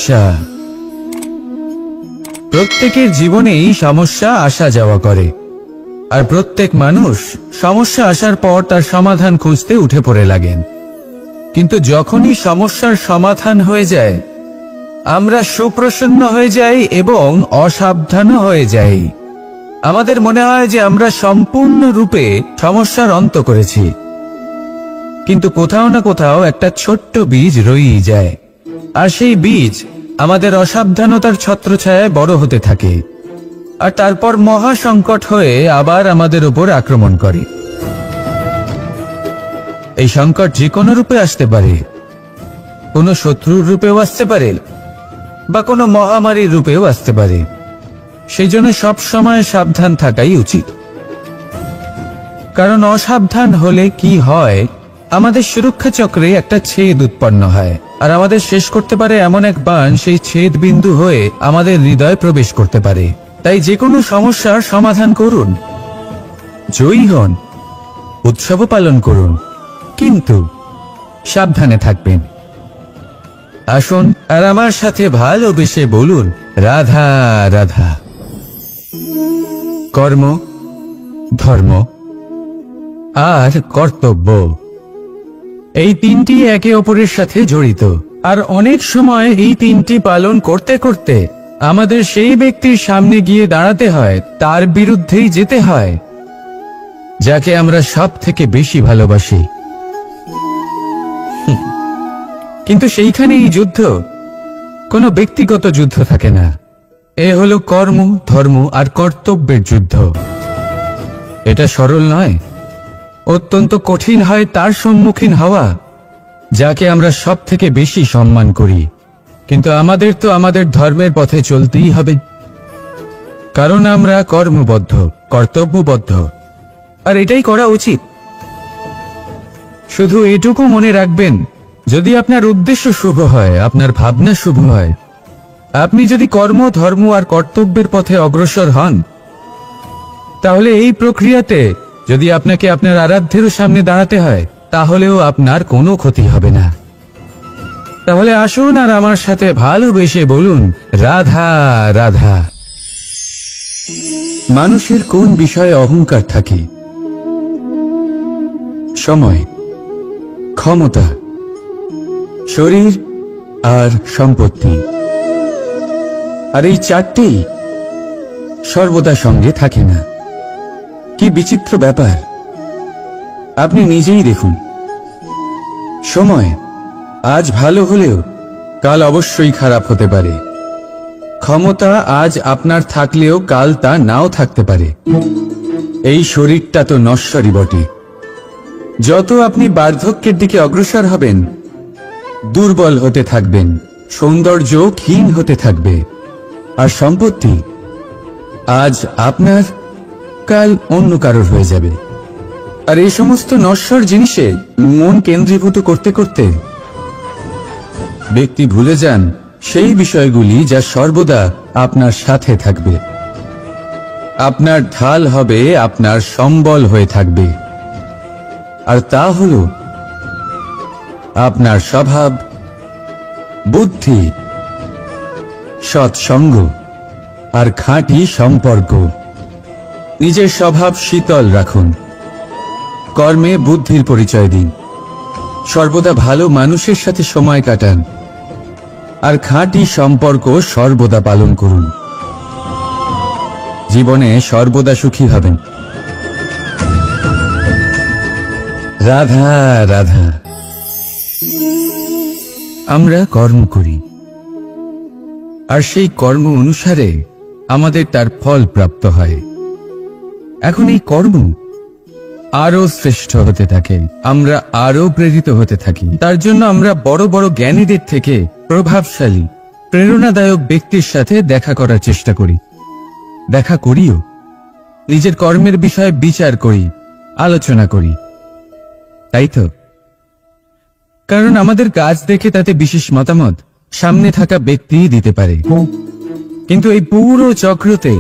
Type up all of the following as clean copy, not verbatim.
সমস্যা। প্রত্যেকের জীবনেই সমস্যা আসা যাওয়া করে, আর প্রত্যেক মানুষ সমস্যা আসার পর তার সমাধান খুঁজতে উঠে পড়ে লাগেন। কিন্তু যখনই সমস্যার সমাধান হয়ে যায়, আমরা সুপ্রসন্ন হয়ে যাই এবং অসাবধানও হয়ে যাই। আমাদের মনে হয় যে আমরা সম্পূর্ণরূপে সমস্যার অন্ত করেছি, কিন্তু কোথাও না কোথাও একটা ছোট্ট বীজ রয়েই যায়, আর সেই বীজ আমাদের অসাবধানতার ছত্রছায়ায় বড় হতে থাকে, আর তারপর মহা সংকট হয়ে আবার আমাদের উপর আক্রমণ করে। এই সংকট যে কোনো রূপে আসতে পারে, কোনো শত্রুর রূপেও আসতে পারে, বা কোনো মহামারীর রূপেও আসতে পারে। সেই জন্য সব সময় সাবধান থাকাই উচিত, কারণ অসাবধান হলে কি হয়, আমাদের সুরক্ষা চক্রে একটা ছেদ উৎপন্ন হয়, আর আমাদের শেষ করতে পারে এমন এক বাণ সেই ছেদ বিন্দু হয়ে আমাদের হৃদয়ে প্রবেশ করতে পারে। তাই যে কোনো সমস্যার সমাধান করুন, জয়ী হন, উৎসব পালন করুন, কিন্তু সাবধানে থাকবেন। আসুন আর আমার সাথে ভালোবেসে বলুন, রাধা রাধা। কর্ম, ধর্ম আর কর্তব্য, এই তিনটি একে অপরের সাথে জড়িত, আর অনেক সময় এই তিনটি পালন করতে করতে আমাদের সেই ব্যক্তির সামনে গিয়ে দাঁড়াতে হয়, তার বিরুদ্ধেই যেতে হয়, যাকে আমরা সব থেকে বেশি ভালোবাসি। কিন্তু সেইখানে এই যুদ্ধ কোনো ব্যক্তিগত যুদ্ধ থাকে না, এ হলো কর্ম, ধর্ম আর কর্তব্যের যুদ্ধ। এটা সরল নয়, অত্যন্ত কঠিন হয় তার সম্মুখীন হওয়া যাকে আমরা সব থেকে বেশি সম্মান করি। কিন্তু আমাদের তো আমাদের ধর্মের পথে চলতেই হবে, কারণ আমরা কর্মবদ্ধ, কর্তব্যবদ্ধ, আর এটাই করা উচিত। শুধু এটুকু মনে রাখবেন, যদি আপনার উদ্দেশ্য শুভ হয়, আপনার ভাবনা শুভ হয়, আপনি যদি কর্ম, ধর্ম আর কর্তব্যের পথে অগ্রসর হন, তাহলে এই প্রক্রিয়াতে যদি আপনাকে আপনার আরাধ্যেরও সামনে দাঁড়াতে হয়, তাহলেও আপনার কোনো ক্ষতি হবে না। তাহলে আসুন আর আমার সাথে ভালোবেসে বলুন, রাধা রাধা। মানুষের কোন বিষয়ে অহংকার থাকে? সময়, ক্ষমতা, শরীর আর সম্পত্তি। আর এই চারটেই সর্বদা সঙ্গে থাকে না। কি বিচিত্র ব্যাপার! আপনি নিজেই দেখুন, সময় আজ ভালো হলেও কাল অবশ্যই খারাপ হতে পারে। ক্ষমতা আজ আপনার থাকলেও কাল তা নাও থাকতে পারে। এই শরীরটা তো নশ্বরই বটে। যত আপনি বার্ধক্যের দিকে অগ্রসর হবেন, দুর্বল হতে থাকবেন, সৌন্দর্য ক্ষীণ হতে থাকবে। আর সম্পত্তি আজ আপনার, কাল অন্য কারোর হয়ে যাবে। আর এই সমস্ত নশ্বর জিনিসে মন কেন্দ্রীভূত করতে করতে ব্যক্তি ভুলে যান সেই বিষয়গুলি যা সর্বদা আপনার সাথে থাকবে, আপনার ঢাল হবে, আপনার সম্বল হয়ে থাকবে। আর তা হল আপনার স্বভাব, বুদ্ধি, সৎসঙ্গ আর খাঁটি সম্পর্ক। নিজের স্বভাব শীতল রাখুন, কর্মে বুদ্ধির পরিচয় দিন, সর্বদা ভালো মানুষের সাথে সময় কাটান, আর খাঁটি সম্পর্ক সর্বদা পালন করুন। জীবনে সর্বদা সুখী হবেন। রাধা রাধা। আমরা কর্ম করি, আর সেই কর্ম অনুসারে আমাদের তার ফল প্রাপ্ত হয়। এখন এই কর্ম আরো শ্রেষ্ঠ হতে থাকে, আমরা আরো প্রেরিত হতে থাকি। তার জন্য আমরা বড় বড় জ্ঞানীদের থেকে প্রভাবশালী, প্রেরণাদায়ক ব্যক্তির সাথে দেখা করার চেষ্টা করি, দেখা করিও। নিজের কর্মের বিষয়ে বিচার করি, আলোচনা করি, তাই তো? কারণ আমাদের কাজ দেখে তাতে বিশেষ মতামত সামনে থাকা ব্যক্তিই দিতে পারে। কিন্তু এই পুরো চক্রতে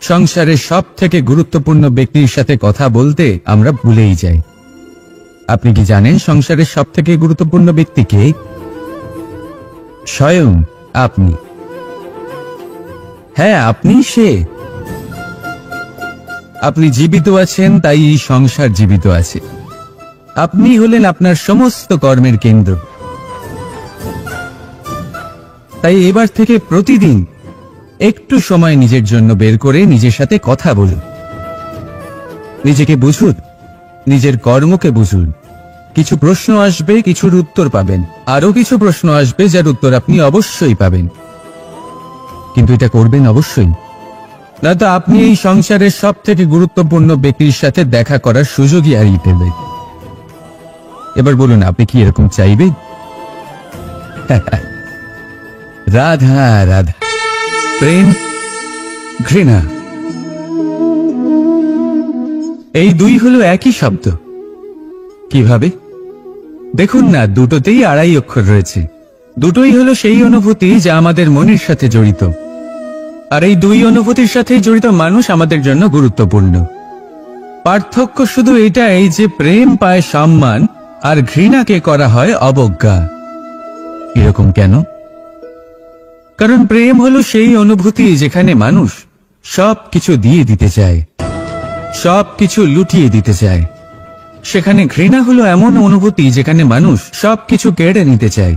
সংসারের সব থেকে গুরুত্বপূর্ণ ব্যক্তির সাথে কথা বলতে আমরা ভুলেই যাই। আপনি কি জানেন সংসারের সব থেকে গুরুত্বপূর্ণ ব্যক্তি কে? স্বয়ং আপনি, হ্যাঁ আপনি সে। আপনি জীবিত আছেন, তাই এই সংসার জীবিত আছে। আপনি হলেন আপনার সমস্ত কর্মের কেন্দ্র। তাই এবার থেকে প্রতিদিন একটু সময় নিজের জন্য বের করে নিজের সাথে কথা বলুন। নিজেকে বুঝুন, নিজের কর্মকে বুঝুন। কিছু প্রশ্ন আসবে, কিছুর উত্তর পাবেন। আরো কিছু প্রশ্ন আসবে যার উত্তর আপনি অবশ্যই পাবেন, কিন্তু এটা করবেন অবশ্যই, না তো আপনি এই সংসারের সব থেকে গুরুত্বপূর্ণ ব্যক্তির সাথে দেখা করার সুযোগই হারিয়ে ফেলবেন। এবার বলুন, আপনি কি এরকম চাইবেন? রাধা রাধা, প্রেম, ঘৃণা, এই দুই হলো একই শব্দ। কিভাবে? দেখুন না, দুটোতেই আড়াই অক্ষর রয়েছে। দুটোই হলো সেই অনুভূতি যা আমাদের মনের সাথে জড়িত, আর এই দুই অনুভূতির সাথে জড়িত মানুষ আমাদের জন্য গুরুত্বপূর্ণ। পার্থক্য শুধু এটাই যে প্রেম পায় সম্মান আর ঘৃণাকে করা হয় অবজ্ঞা। এরকম কেন? কারণ প্রেম হলো সেই অনুভূতি যেখানে মানুষ সব কিছু দিয়ে দিতে চায়, সব কিছু লুটিয়ে দিতে চায়। সেখানে ঘৃণা হলো এমন অনুভূতি যেখানে মানুষ সবকিছু কেড়ে নিতে চায়,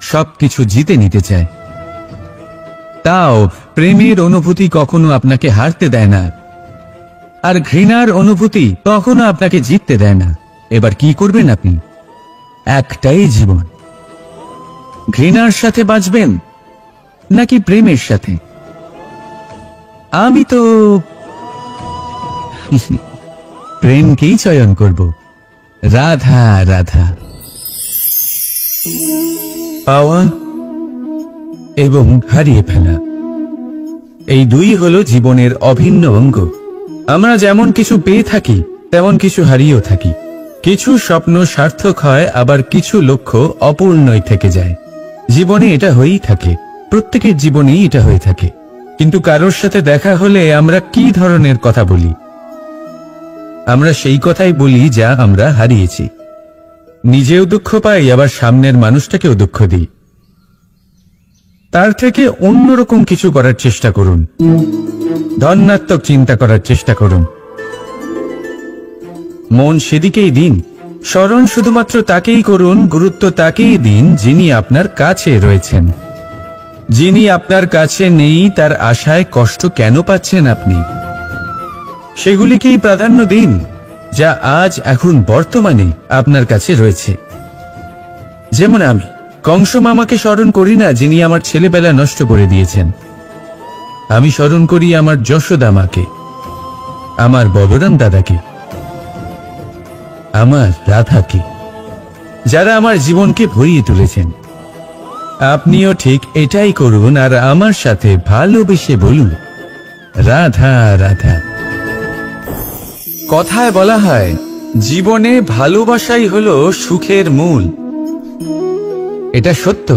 সবকিছু জিতে নিতে চায়। তাও প্রেমের অনুভূতি কখনো আপনাকে হারতে দেয় না, আর ঘৃণার অনুভূতি কখনো আপনাকে জিততে দেয় না। এবার কি করবেন আপনি? একটাই জীবন, ঘৃণার সাথে বাঁচবেন নাকি প্রেমের সাথে? আমি তো প্রেমকেই চয়ন করব। রাধা রাধা। পাওয়া এবং হারিয়ে ফেলা, এই দুই হলো জীবনের অভিন্ন অঙ্গ। আমরা যেমন কিছু পেয়ে থাকি, তেমন কিছু হারিয়েও থাকি। কিছু স্বপ্ন সার্থক হয়, আবার কিছু লক্ষ্য অপূর্ণই থেকে যায়। জীবনে এটা হয়েই থাকে, প্রত্যেকের জীবনেই এটা হয়ে থাকে। কিন্তু কারোর সাথে দেখা হলে আমরা কি ধরনের কথা বলি? আমরা সেই কথাই বলি যা আমরা হারিয়েছি। নিজেও দুঃখ পাই, আবার সামনের মানুষটাকেও দুঃখ দিই। তার থেকে অন্যরকম কিছু করার চেষ্টা করুন, ধনাত্মক চিন্তা করার চেষ্টা করুন। মন সেদিকেই দিন, স্মরণ শুধুমাত্র তাকেই করুন, গুরুত্ব তাকেই দিন যিনি আপনার কাছে রয়েছেন। যিনি আপনার কাছে নেই তার আশায় কষ্ট কেন পাচ্ছেন আপনি? সেগুলিকেই প্রাধান্য দিন যা আজ এখন বর্তমানে আপনার কাছে রয়েছে। যেমন আমি কংস মামাকে স্মরণ করি না, যিনি আমার ছেলেবেলা নষ্ট করে দিয়েছেন। আমি স্মরণ করি আমার যশোদা মাকে, আমার বলরাম দাদাকে, আমার রাধাকে, যারা আমার জীবনকে ভরিয়ে তুলেছেন। আপনিও ঠিক এটাই করুন, আর আমার সাথে ভালোবেসে বলুন, রাধা রাধা। কথায় বলা হয়, জীবনে ভালোবাসাই হলো সুখের মূল। এটা সত্য।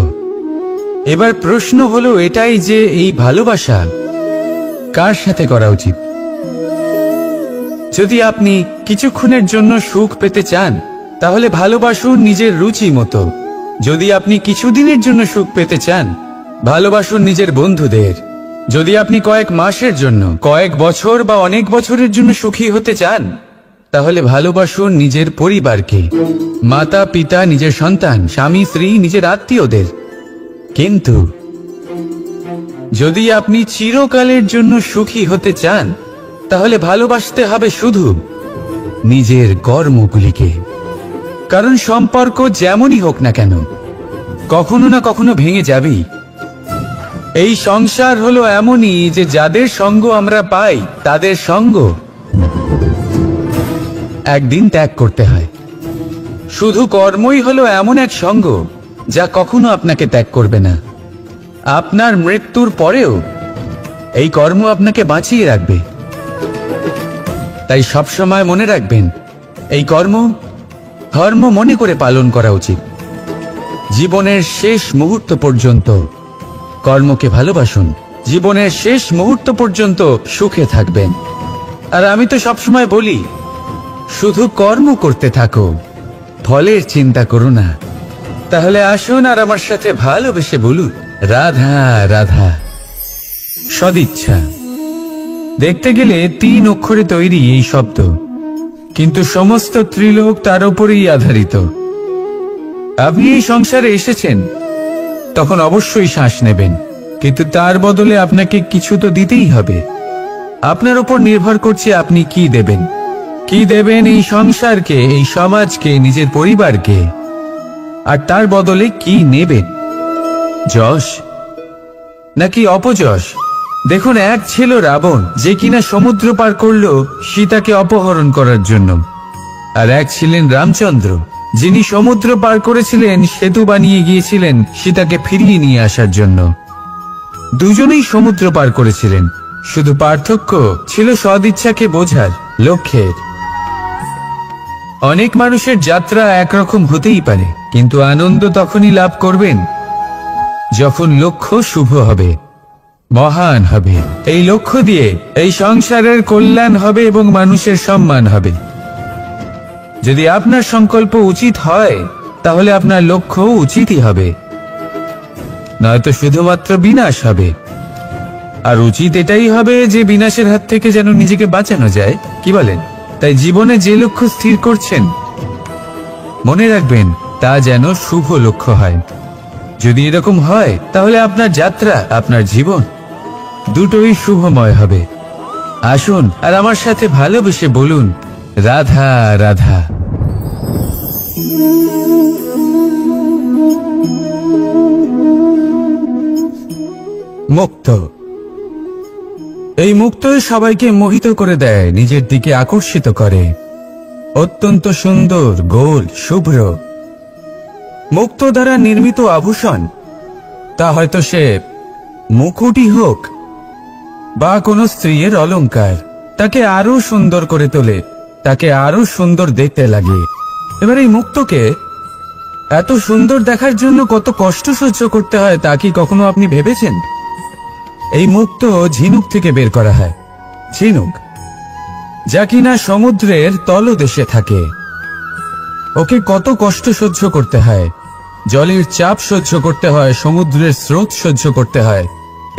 এবার প্রশ্ন হলো এটাই যে এই ভালোবাসা কার সাথে করা উচিত? যদি আপনি কিছুক্ষণের জন্য সুখ পেতে চান, তাহলে ভালোবাসুন নিজের রুচি মতো। যদি আপনি কিছুদিনের জন্য সুখ পেতে চান, ভালোবাসুন নিজের বন্ধুদের। যদি আপনি কয়েক মাসের জন্য, কয়েক বছর বা অনেক বছরের জন্য সুখী হতে চান, তাহলে ভালোবাসুন নিজের পরিবারকে, মাতা পিতা, নিজের সন্তান, স্বামী স্ত্রী, নিজের আত্মীয়দের। কিন্তু যদি আপনি চিরকালের জন্য সুখী হতে চান, তাহলে ভালোবাসতে হবে শুধু নিজের কর্মগুলিকে। কারণ সম্পর্ক যেমনই হোক না কেন, কখনো না কখনো ভেঙে যাবেই। এই সংসার হলো এমনই যে যাদের সঙ্গ আমরা পাই, তাদের সঙ্গ একদিন ত্যাগ করতে হয়। শুধু কর্মই হলো এমন এক সঙ্গ যা কখনো আপনাকে ত্যাগ করবে না। আপনার মৃত্যুর পরেও এই কর্ম আপনাকে বাঁচিয়ে রাখবে। তাই সবসময় মনে রাখবেন, এই কর্ম ধর্ম মনে করে পালন করা উচিত। জীবনের শেষ মুহূর্ত পর্যন্ত কর্মকে ভালোবাসুন, জীবনের শেষ মুহূর্ত পর্যন্ত সুখে থাকবেন। আর আমি তো সবসময় বলি, শুধু কর্ম করতে থাকো, ফলের চিন্তা করো না। তাহলে আসুন আর আমার সাথে ভালোবেসে বলুন, রাধা রাধা। সদিচ্ছা দেখতে গেলে 3 অক্ষরে তৈরি এই শব্দ, কিন্তু সমস্ত ত্রিলোক তার উপরেই আধারিত। আপনি এই সংসারে এসেছেন, তখন অবশ্যই শ্বাস নেবেন, কিন্তু তার বদলে আপনাকে কিছু তো দিতেই হবে। আপনার উপর নির্ভর করছে আপনি কি দেবেন। কি দেবেন এই সংসারকে, এই সমাজকে, নিজের পরিবারকে, আর তার বদলে কি নেবেন? যশ নাকি অপযশ? দেখুন, এক ছিল রাবণ, যে কিনা সমুদ্র পার করলো সীতাকে অপহরণ করার জন্য, আর এক ছিলেন রামচন্দ্র, যিনি সমুদ্র পার করেছিলেন, সেতু বানিয়ে গিয়েছিলেন সীতাকে ফিরিয়ে নিয়ে আসার জন্য। দুজনেই সমুদ্র পার করেছিলেন, শুধু পার্থক্য ছিল সদিচ্ছাকে বোঝার, লক্ষ্যের। অনেক মানুষের যাত্রা একরকম হতেই পারে, কিন্তু আনন্দ তখনই লাভ করবেন যখন লক্ষ্য শুভ হবে, মহান হবে। এই লক্ষ্য দিয়ে এই সংসারের কল্যাণ হবে এবং মানুষের সম্মান হবে। যদি আপনার সংকল্প উচিত হয়, তাহলে আপনার লক্ষ্য উচিতই হবে, নয়তো শুধুমাত্র বিনাশ হবে। আর উচিত এটাই হবে যে বিনাশের হাত থেকে যেন নিজেকে বাঁচানো যায়, কি বলেন? তাই জীবনে যে লক্ষ্য স্থির করছেন, মনে রাখবেন তা যেন শুভ লক্ষ্য হয়। যদি এরকম হয়, তাহলে আপনার যাত্রা, আপনার জীবন দুটোই শুভময় হবে। আসুন আর আমার সাথে ভালোবেসে বলুন, রাধা রাধা। মুক্ত। এই মুক্তই সবাইকে মোহিত করে দেয়, নিজের দিকে আকর্ষিত করে। অত্যন্ত সুন্দর, গোল, শুভ্র। মুক্ত দ্বারা নির্মিত আভূষণ, তা হয়তো সে মুকুটই হোক বা কোনো স্ত্রীর অলংকার, তাকে আরো সুন্দর করে তোলে, তাকে আরো সুন্দর দেখতে লাগে। এবার এই মুক্তকে এত সুন্দর দেখার জন্য কত কষ্ট সহ্য করতে হয়, তা কি কখনো আপনি ভেবেছেন? এই মুক্ত ঝিনুক থেকে বের করা হয়। ঝিনুক, যা কিনা সমুদ্রের তলদেশে থাকে। ওকে কত কষ্ট সহ্য করতে হয়, জলের চাপ সহ্য করতে হয়, সমুদ্রের স্রোত সহ্য করতে হয়।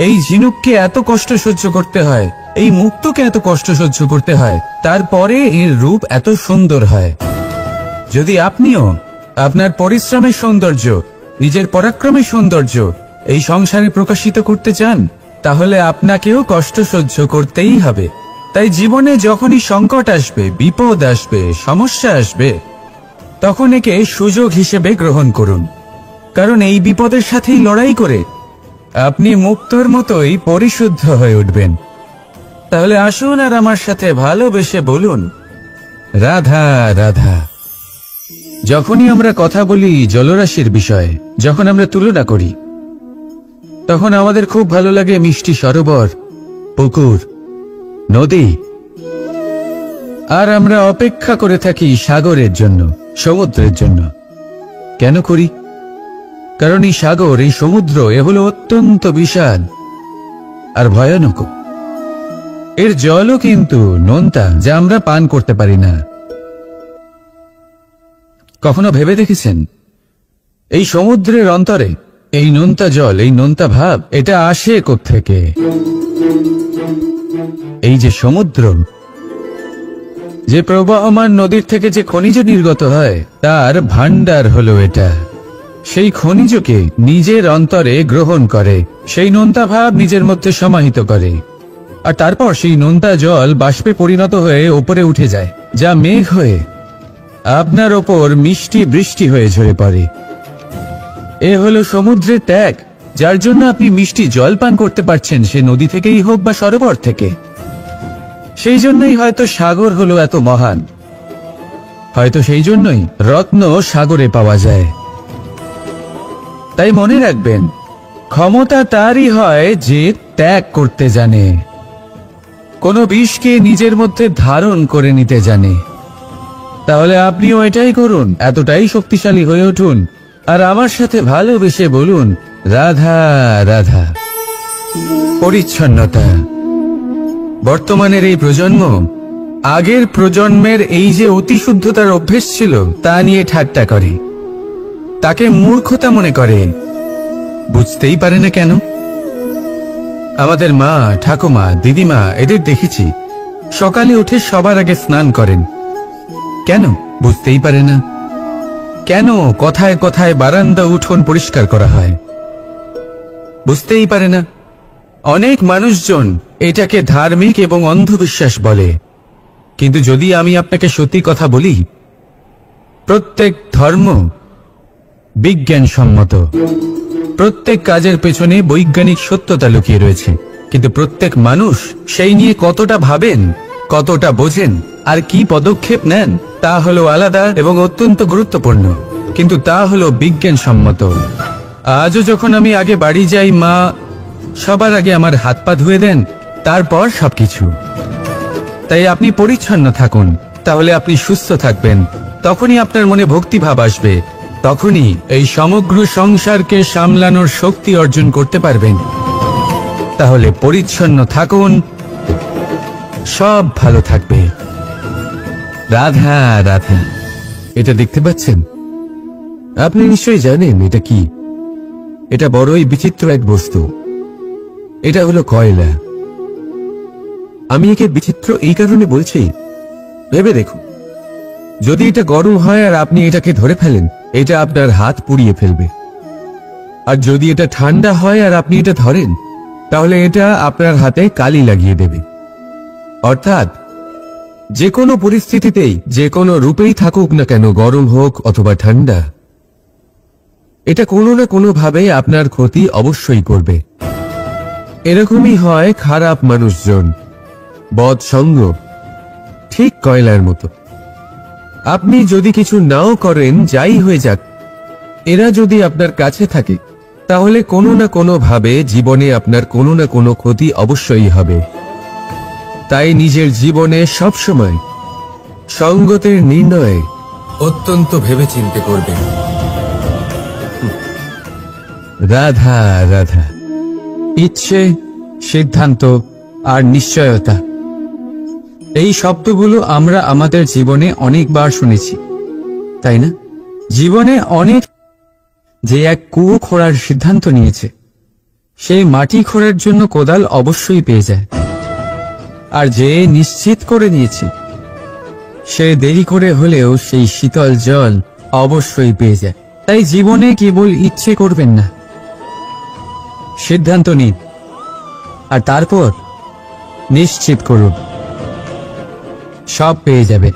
এই ঝিনুককে এত কষ্ট সহ্য করতে হয়, এই মুক্তকে এত কষ্ট সহ্য করতে হয়, তারপরে এর রূপ এত সুন্দর হয়। যদি আপনিও আপনার পরিশ্রমের সৌন্দর্য, নিজের পরাক্রমের সৌন্দর্য এই সংসারে প্রকাশিত করতে চান, তাহলে আপনাকেও কষ্ট সহ্য করতেই হবে। তাই জীবনে যখনই সংকট আসবে, বিপদ আসবে, সমস্যা আসবে, তখন একে সুযোগ হিসেবে গ্রহণ করুন। কারণ এই বিপদের সাথেই লড়াই করে আপনি মুক্তর মতোই পরিশুদ্ধ হয়ে উঠবেন। তাহলে আসুন আর আমার সাথে ভালোবেসে বলুন, রাধা রাধা। যখনই আমরা কথা বলি জলরাশির বিষয়ে, যখন আমরা তুলনা করি, তখন আমাদের খুব ভালো লাগে মিষ্টি সরোবর, পুকুর, নদী। আর আমরা অপেক্ষা করে থাকি সাগরের জন্য, সমুদ্রের জন্য। কেন করি? কারণ এই সাগর, এই সমুদ্র, এ হলো অত্যন্ত বিশাল আর ভয়ানক। এর জলও কিন্তু নোনতা, যা আমরা পান করতে পারি না। কখনো ভেবে দেখেছেন এই সমুদ্রের অন্তরে এই নোনতা জল, এই নোনতা ভাব, এটা আসে কোত্থেকে? এই যে সমুদ্র, যে প্রবাহমান নদীর থেকে যে খনিজ নির্গত হয়, তার ভান্ডার হলো এটা। সেই খনিজকে নিজের অন্তরে গ্রহণ করে, সেই নোনতা ভাব নিজের মধ্যে সমাহিত করে, আর তারপর সেই নোনতা জল বাষ্পে পরিণত হয়ে ওপরে উঠে যায়, যা মেঘ হয়ে আপনার ওপর মিষ্টি বৃষ্টি হয়ে ঝরে পড়ে। এ হলো সমুদ্রের ত্যাগ, যার জন্য আপনি মিষ্টি জল পান করতে পারছেন, সে নদী থেকেই হোক বা সরোবর থেকে। সেই জন্যই হয়তো সাগর হলো এত মহান, হয়তো সেই জন্যই রত্ন সাগরে পাওয়া যায়। তাই মনে রাখবেন, ক্ষমতা তারই হয় যে ত্যাগ করতে জানে, কোনো বিষকে নিজের মধ্যে ধারণ করে নিতে জানে। তাহলে আপনিও এটাই করুন, এতটাই শক্তিশালী হয়ে উঠুন, আর আমার সাথে ভালোবেসে বলুন, রাধা রাধা। পরিচ্ছন্নতা। বর্তমানের এই প্রজন্ম আগের প্রজন্মের এই যে অতিশুদ্ধতার অভ্যেস ছিল, তা নিয়ে ঠাট্টা করে, তাকে মূর্খতা মনে করে। বুঝতেই পারে না কেন? আমাদের মা, ঠাকুমা, দিদিমা এদের দেখেছি সকালে উঠে সবার আগে স্নান করেন। কেন? বুঝতেই পারে না। কেন কথায় কথায় বারান্দা উঠোন পরিষ্কার করা হয়? বুঝতেই পারে না। অনেক মানুষজন এটাকে ধার্মিক এবং অন্ধবিশ্বাস বলে, কিন্তু যদি আমি আপনাকে সত্যি কথা বলি, প্রত্যেক ধর্ম বিজ্ঞানসম্মত। প্রত্যেক কাজের পেছনে বৈজ্ঞানিক সত্যতা লুকিয়ে রয়েছে, কিন্তু প্রত্যেক মানুষ সেই নিয়ে কতটা ভাবেন, কতটা বোঝেন আর কি পদক্ষেপ নেন তা হলো আলাদা এবং অত্যন্ত গুরুত্বপূর্ণ, কিন্তু তা হলো বিজ্ঞানসম্মত। আজও যখন আমি আগে বাড়ি যাই, মা সবার আগে আমার হাত পা ধুয়ে দেন, তারপর সবকিছু। তাই আপনি পরিচ্ছন্ন থাকুন, তাহলে আপনি সুস্থ থাকবেন। তখনই আপনার মনে ভক্তিভাব আসবে, তখনই এই সমগ্র সংসারকে সামলানোর শক্তি অর্জন করতে পারবেন। তাহলে পরিচ্ছন্ন থাকুন, সব ভালো থাকবে। রাধা রাধা। এটা দেখতে পাচ্ছেন? আপনি নিশ্চয়ই জানেন এটা কি। এটা বড়ই বিচিত্র এক বস্তু। এটা হলো কয়লা। আমি একে বিচিত্র এই কারণে বলছি, ভেবে দেখুন, যদি এটা গরম হয় আর আপনি এটাকে ধরে ফেলেন, এটা আপনার হাত পুড়িয়ে ফেলবে। আর যদি এটা ঠান্ডা হয় আর আপনি এটা ধরেন, তাহলে এটা আপনার হাতে কালি লাগিয়ে দেবে। অর্থাৎ যে কোনো পরিস্থিতিতেই, যে কোনো রূপেই থাকুক না কেন, গরম হোক অথবা ঠান্ডা, এটা কোনো না কোনো ভাবে আপনার ক্ষতি অবশ্যই করবে। এরকমই হয় খারাপ মানুষজন, বদ সঙ্গ, ঠিক কয়লার মতো। আপনি যদি কিছু নাও করেন, যাই হয়ে যাক, এরা যদি আপনার কাছে থাকে, তাহলে কোনো না কোনো ভাবে জীবনে আপনার কোনো না কোনো ক্ষতি অবশ্যই হবে। তাই নিজের জীবনে সবসময় সঙ্গতের নির্ণয় অত্যন্ত ভেবেচিন্তে করবেন। রাধা রাধা। ইচ্ছে, সিদ্ধান্ত আর নিশ্চয়তা, এই শব্দগুলো আমরা আমাদের জীবনে অনেকবার শুনেছি, তাই না? জীবনে অনেক যে এক কুয়ো খোঁড়ার সিদ্ধান্ত নিয়েছে, সে মাটি খোঁড়ার জন্য কোদাল অবশ্যই পেয়ে যায়। আর যে নিশ্চিত করে নিয়েছে, সে দেরি করে হলেও সেই শীতল জল অবশ্যই পেয়ে যায়। তাই জীবনে কেবল ইচ্ছে করবেন না, সিদ্ধান্ত নিন আর তারপর নিশ্চিত করুন, সব পেয়ে যাবে।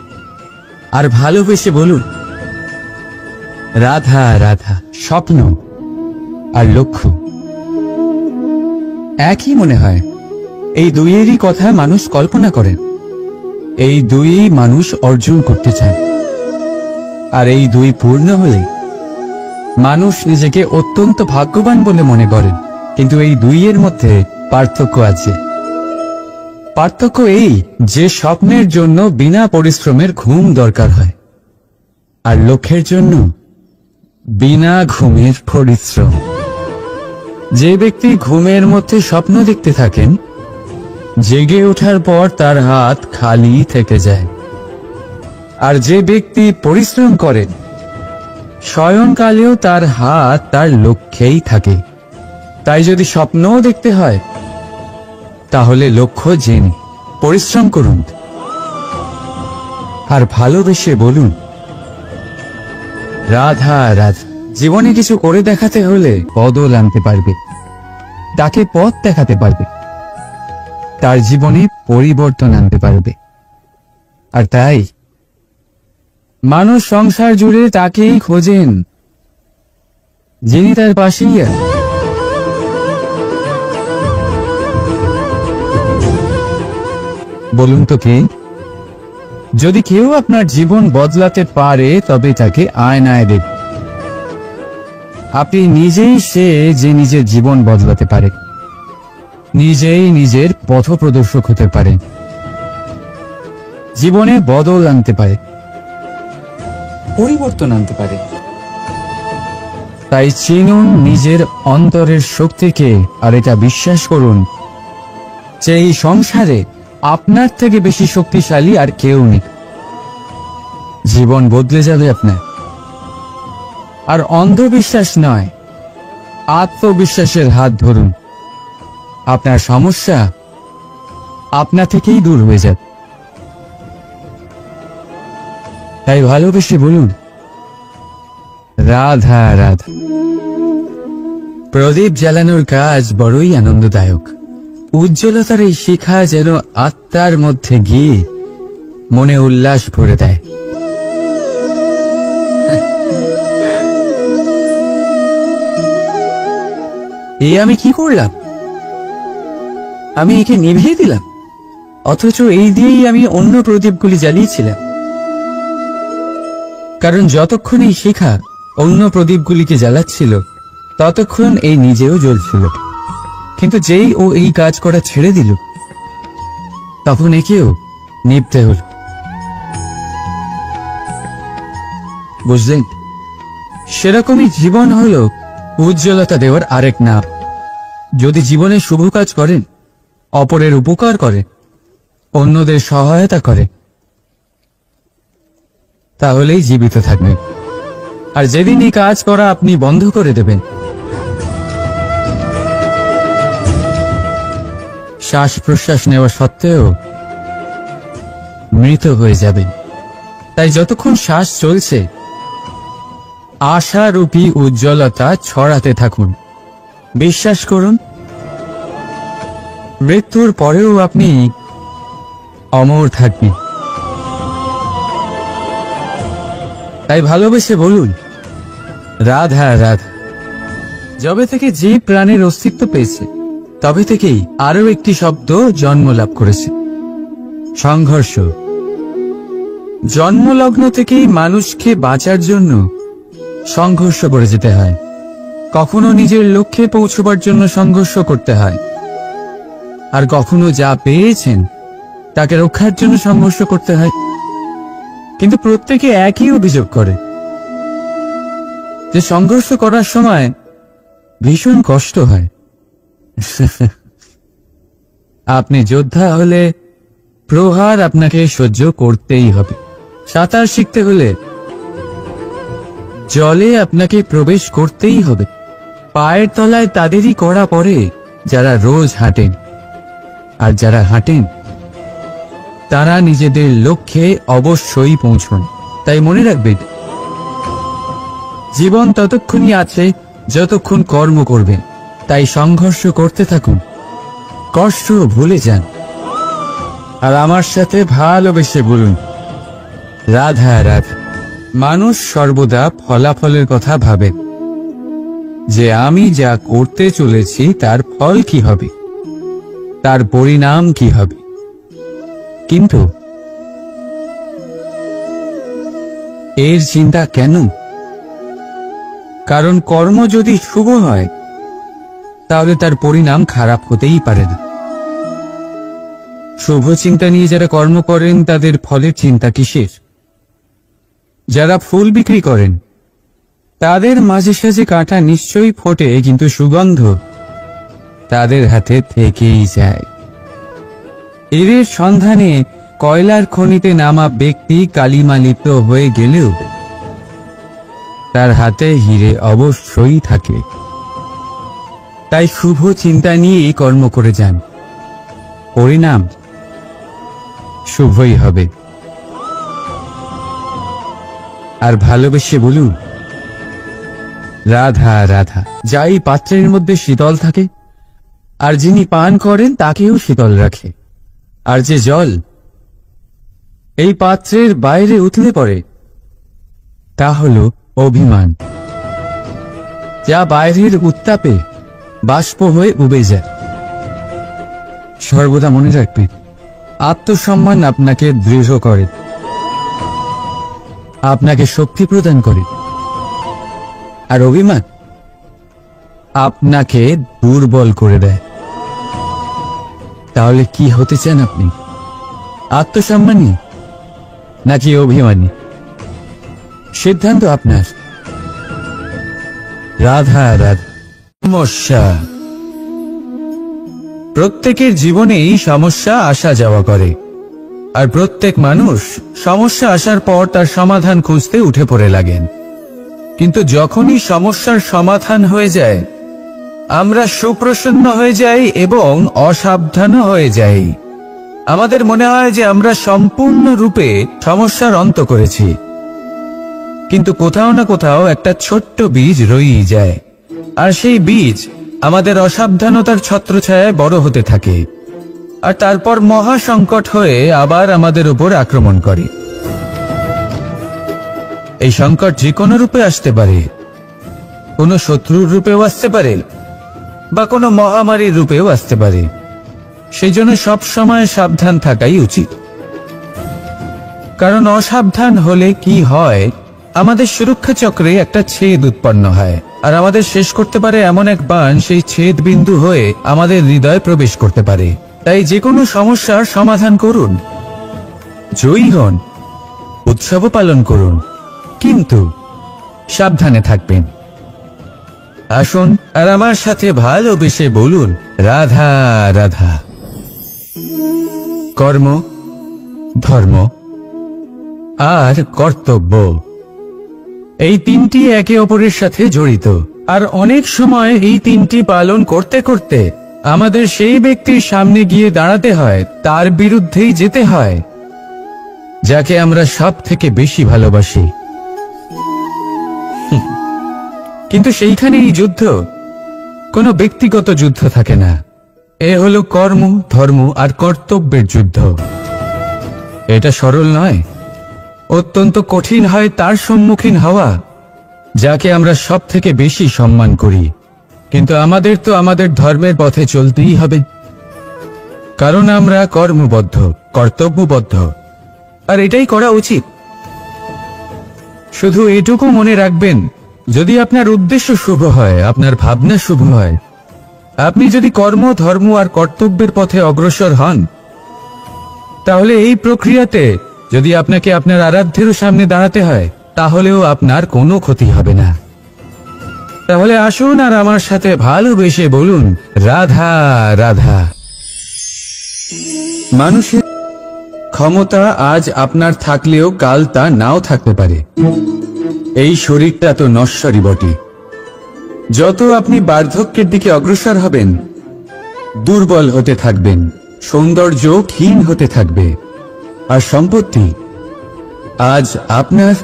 আর ভালোবেসে বলুন, রাধা রাধা। স্বপ্ন আর লক্ষ্য একই মনে হয়। এই দুইয়েরই কথা মানুষ কল্পনা করেন, এই দুই মানুষ অর্জন করতে চান। আর এই দুই পূর্ণ হলে মানুষ নিজেকে অত্যন্ত ভাগ্যবান বলে মনে করেন। কিন্তু এই দুইয়ের মধ্যে পার্থক্য আছে। পার্থক্য এই যে স্বপ্নের জন্য বিনা পরিশ্রমের ঘুম দরকার হয়, আর লক্ষ্যের জন্য বিনা ঘুমের পরিশ্রম। যে ব্যক্তি ঘুমের মধ্যে স্বপ্ন দেখতে থাকেন, জেগে ওঠার পর তার হাত খালি থেকে যায়। আর যে ব্যক্তি পরিশ্রম করেন, শয়নকালেও তার হাত তার লক্ষ্যেই থাকে। তাই যদি স্বপ্নও দেখতে হয়, তাহলে লক্ষ্য জেনে পরিশ্রম করুন আর ভালোবেসে বলুন, রাধা রাধা। জীবনে কিছু করে দেখাতে হলে বদল আনতে পারবে, তাকে পথ দেখাতে পারবে, তার জীবনে পরিবর্তন আনতে পারবে। আর তাই মানুষ সংসার জুড়ে তাকেই খোঁজেন, যিনি তার পাশেই আছেন। বলুন তো কে? যদি কেউ আপনার জীবন বদলাতে পারে, তবে তাকে আয়নায় দেখুন। আপনি নিজেই সে যে নিজের জীবন বদলাতে পারে, নিজেই নিজের পথপ্রদর্শক হতে পারে, জীবনে বদল আনতে পারে, পরিবর্তন আনতে পারে। তাই চিনুন নিজের অন্তরের শক্তিকে, আর এটা বিশ্বাস করুন যে এই সংসারে আপনার থেকে বেশি শক্তিশালী আর কেউ নেই। জীবন বদলে যাবে আপনার। আর অন্ধবিশ্বাস নয়, আত্মবিশ্বাসের হাত ধরুন, আপনার সমস্যা আপনা থেকেই দূর হয়ে যাবে। তাই ভালোবেসে বলুন, রাধা রাধা। প্রদীপ জ্বালানোর কাজ বড়ই আনন্দদায়ক। উজ্জ্বলতার এই শিখা যেন আত্মার মধ্যে গিয়ে মনে উল্লাস ভরে দেয়। এই আমি কি করলাম? আমি একে নিভিয়ে দিলাম, অথচ এই দিয়েই আমি অন্য প্রদীপগুলি জ্বালিয়েছিলাম। কারণ যতক্ষণ এই শিখা অন্য প্রদীপগুলিকে জ্বালাচ্ছিল, ততক্ষণ এই নিজেও জ্বলছিল। কিন্তু যেই ও এই কাজ করা ছেড়ে দিল, তখন একেও নিভতে হল। বুঝলেন? সেরকমই জীবন হলো উজ্জ্বলতা দেওয়ার আরেক নাম। যদি জীবনে শুভ কাজ করেন, অপরের উপকার করে, অন্যদের সহায়তা করে, তাহলেই জীবিত থাকবেন। আর যেদিন এই কাজ করা আপনি বন্ধ করে দেবেন, শ্বাস প্রশ্বাস নেওয়া সত্ত্বেও মৃত হয়ে যাবেন। তাই যতক্ষণ শ্বাস চলছে, আশারূপী উজ্জ্বলতা ছড়াতে থাকুন। বিশ্বাস করুন, মৃত্যুর পরেও আপনি অমর থাকবেন। তাই ভালোবেসে বলুন, রাধা রাধা। যবে থেকে যে প্রাণের অস্তিত্ব পেয়েছে, তবে থেকেই আরো একটি শব্দ জন্ম লাভ করেছে, সংঘর্ষ। জন্মলগ্ন থেকেই মানুষকে বাঁচার জন্য সংঘর্ষ করে যেতে হয়। কখনো নিজের লক্ষ্যে পৌঁছবার জন্য সংঘর্ষ করতে হয়, আর কখনো যা পেয়েছেন তাকে রক্ষার জন্য সংঘর্ষ করতে হয়। কিন্তু প্রত্যেকে একই অভিযোগ করে যে সংঘর্ষ করার সময় ভীষণ কষ্ট হয়। আপনি যোদ্ধা হলে প্রহার আপনাকে সহ্য করতেই হবে। সাঁতার শিখতে হলে জলে আপনাকে প্রবেশ করতেই হবে। পায়ের তলায় তাদেরই কড়া পড়ে যারা রোজ হাঁটেন, আর যারা হাঁটেন তারা নিজেদের লক্ষ্যে অবশ্যই পৌঁছন। তাই মনে রাখবেন, জীবন ততক্ষণই আছে যতক্ষণ কর্ম করবেন। তাই সংঘর্ষ করতে থাকুন, কষ্ট ভুলে যান, আর আমার সাথে ভালোবেসে বলুন, রাধা রাধা। মানুষ সর্বদা ফলাফলের কথা ভাবে, যে আমি যা করতে চলেছি তার ফল কি হবে, তার পরিণাম কি হবে। কিন্তু এর চিন্তা কেন? কারণ কর্ম যদি শুভ হয়, তাহলে তার পরিণাম খারাপ হতেই পারে না। শুভ চিন্তা নিয়ে যারা কর্ম করেন, তাদের ফলের চিন্তা কিসের? যারা ফুল বিক্রি করেন, তাদের মাঝে সাঝে কাঁটা নিশ্চয়ই ফোটে, কিন্তু সুগন্ধ তাদের হাতে থেকেই যায়। এর সন্ধানে কয়লার খনিতে নামা ব্যক্তি কালিমালিপ্ত হয়ে গেলেও তার হাতে হিরে অবশ্যই থাকে। তাই শুভ চিন্তা নিয়েই কর্ম করে যান, পরিণাম শুভই হবে। আর ভালোবেসে বলুন, রাধা রাধা। যাই পাত্রের মধ্যে শীতল থাকে, আর যিনি পান করেন তাকেও শীতল রাখে। আর যে জল এই পাত্রের বাইরে উতলে পড়ে, তা হল অভিমান, যা বাইরের উত্তাপে বাষ্প হয়ে উবে যায়। সর্বদা মনে রাখবেন, আত্মসম্মান আপনাকে দৃঢ় করে, আপনাকে শক্তি প্রদান করে, আর অভিমান আপনাকে দুর্বল করে দেয়। তাহলে কি হতে চান আপনি? আত্মসম্মানী নাকি অভিমানী? সিদ্ধান্ত আপনার। রাধা রাধা। সমস্যা। প্রত্যেকের জীবনেই সমস্যা আসা যাওয়া করে, আর প্রত্যেক মানুষ সমস্যা আসার পর তার সমাধান খুঁজতে উঠে পড়ে লাগেন। কিন্তু যখনই সমস্যার সমাধান হয়ে যায়, আমরা সুপ্রসন্ন হয়ে যাই এবং অসাবধান হয়ে যাই। আমাদের মনে হয় যে আমরা সম্পূর্ণরূপে সমস্যার অন্ত করেছি, কিন্তু কোথাও না কোথাও একটা ছোট্ট বীজ রয়েই যায়, আর সেই বীজ আমাদের অসাবধানতার ছত্রছায়ায় বড় হতে থাকে, আর তারপর মহা সংকট হয়ে আবার আমাদের উপর আক্রমণ করে। এই সংকট যে কোনো রূপে আসতে পারে, কোনো শত্রুর রূপেও আসতে পারে, বা কোনো মহামারীর রূপেও আসতে পারে। সেই জন্য সব সময় সাবধান থাকাই উচিত, কারণ অসাবধান হলে কি হয়, আমাদের সুরক্ষা চক্রে একটা ছেদ উৎপন্ন হয়, আর আমাদের শেষ করতে পারে এমন এক বাণ সেই ছেদ বিন্দু হয়ে আমাদের হৃদয়ে প্রবেশ করতে পারে। তাই যে কোনো সমস্যার সমাধান করুন, জয়ী হন, উৎসবও পালন করুন, কিন্তু সাবধানে থাকবেন। আসুন আর আমার সাথে ভালোবেসে বলুন, রাধা রাধা। কর্ম, ধর্ম আর কর্তব্য, এই তিনটি একে অপরের সাথে জড়িত, আর অনেক সময় এই তিনটি পালন করতে করতে আমাদের সেই ব্যক্তির সামনে গিয়ে দাঁড়াতে হয়, তার বিরুদ্ধেই যেতে হয়, যাকে আমরা সব থেকে বেশি ভালোবাসি। কিন্তু সেইখানে এই যুদ্ধ কোনো ব্যক্তিগত যুদ্ধ থাকে না, এ হলো কর্ম, ধর্ম আর কর্তব্যের যুদ্ধ। এটা সরল নয়, অত্যন্ত কঠিন হয় তার সম্মুখীন হওয়া যাকে আমরা সব থেকে বেশি সম্মান করি। কিন্তু আমাদের তো আমাদের ধর্মের পথে চলতেই হবে, কারণ আমরা কর্মবদ্ধ, কর্তব্যবদ্ধ, আর এটাই করা উচিত। শুধু এটুকু মনে রাখবেন, যদি আপনার উদ্দেশ্য শুভ হয়, আপনার ভাবনা শুভ হয়, আপনি যদি কর্ম, ধর্ম আর কর্তব্যের পথে অগ্রসর হন, তাহলে এই প্রক্রিয়াতে যদি আপনাকে আপনার আরাধ্যেরও সামনে দাঁড়াতে হয়, তাহলেও আপনার কোনো ক্ষতি হবে না। তাহলে আসুন আর আমার সাথে ভালোবেসে বলুন, রাধা রাধা। মানুষের ক্ষমতা আজ আপনার থাকলেও কাল তা নাও থাকতে পারে। এই শরীরটা তো নশ্বরই বটে। যত আপনি বার্ধক্যের দিকে অগ্রসর হবেন, দুর্বল হতে থাকবেন, সৌন্দর্য ক্ষীণ হতে থাকবে, আর সম্পত্তি আজ আপনার,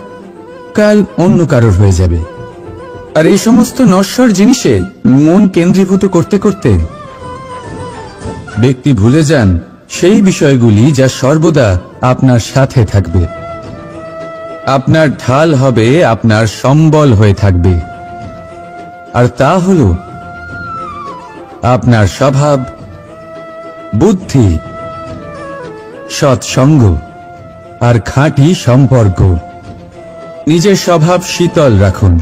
কাল অন্য কারোর হয়ে যাবে। আর এই সমস্ত নশ্বর জিনিসে মন কেন্দ্রীভূত করতে করতে ব্যক্তি ভুলে যান সেই বিষয়গুলি যা সর্বদা আপনার সাথে থাকবে, আপনার ঢাল হবে, আপনার সম্বল হয়ে থাকবে, আর তা হল আপনার স্বভাব, বুদ্ধি, সৎসঙ্গ আর খাঁটি সম্পর্ক। নিজের স্বভাব শীতল রাখুন,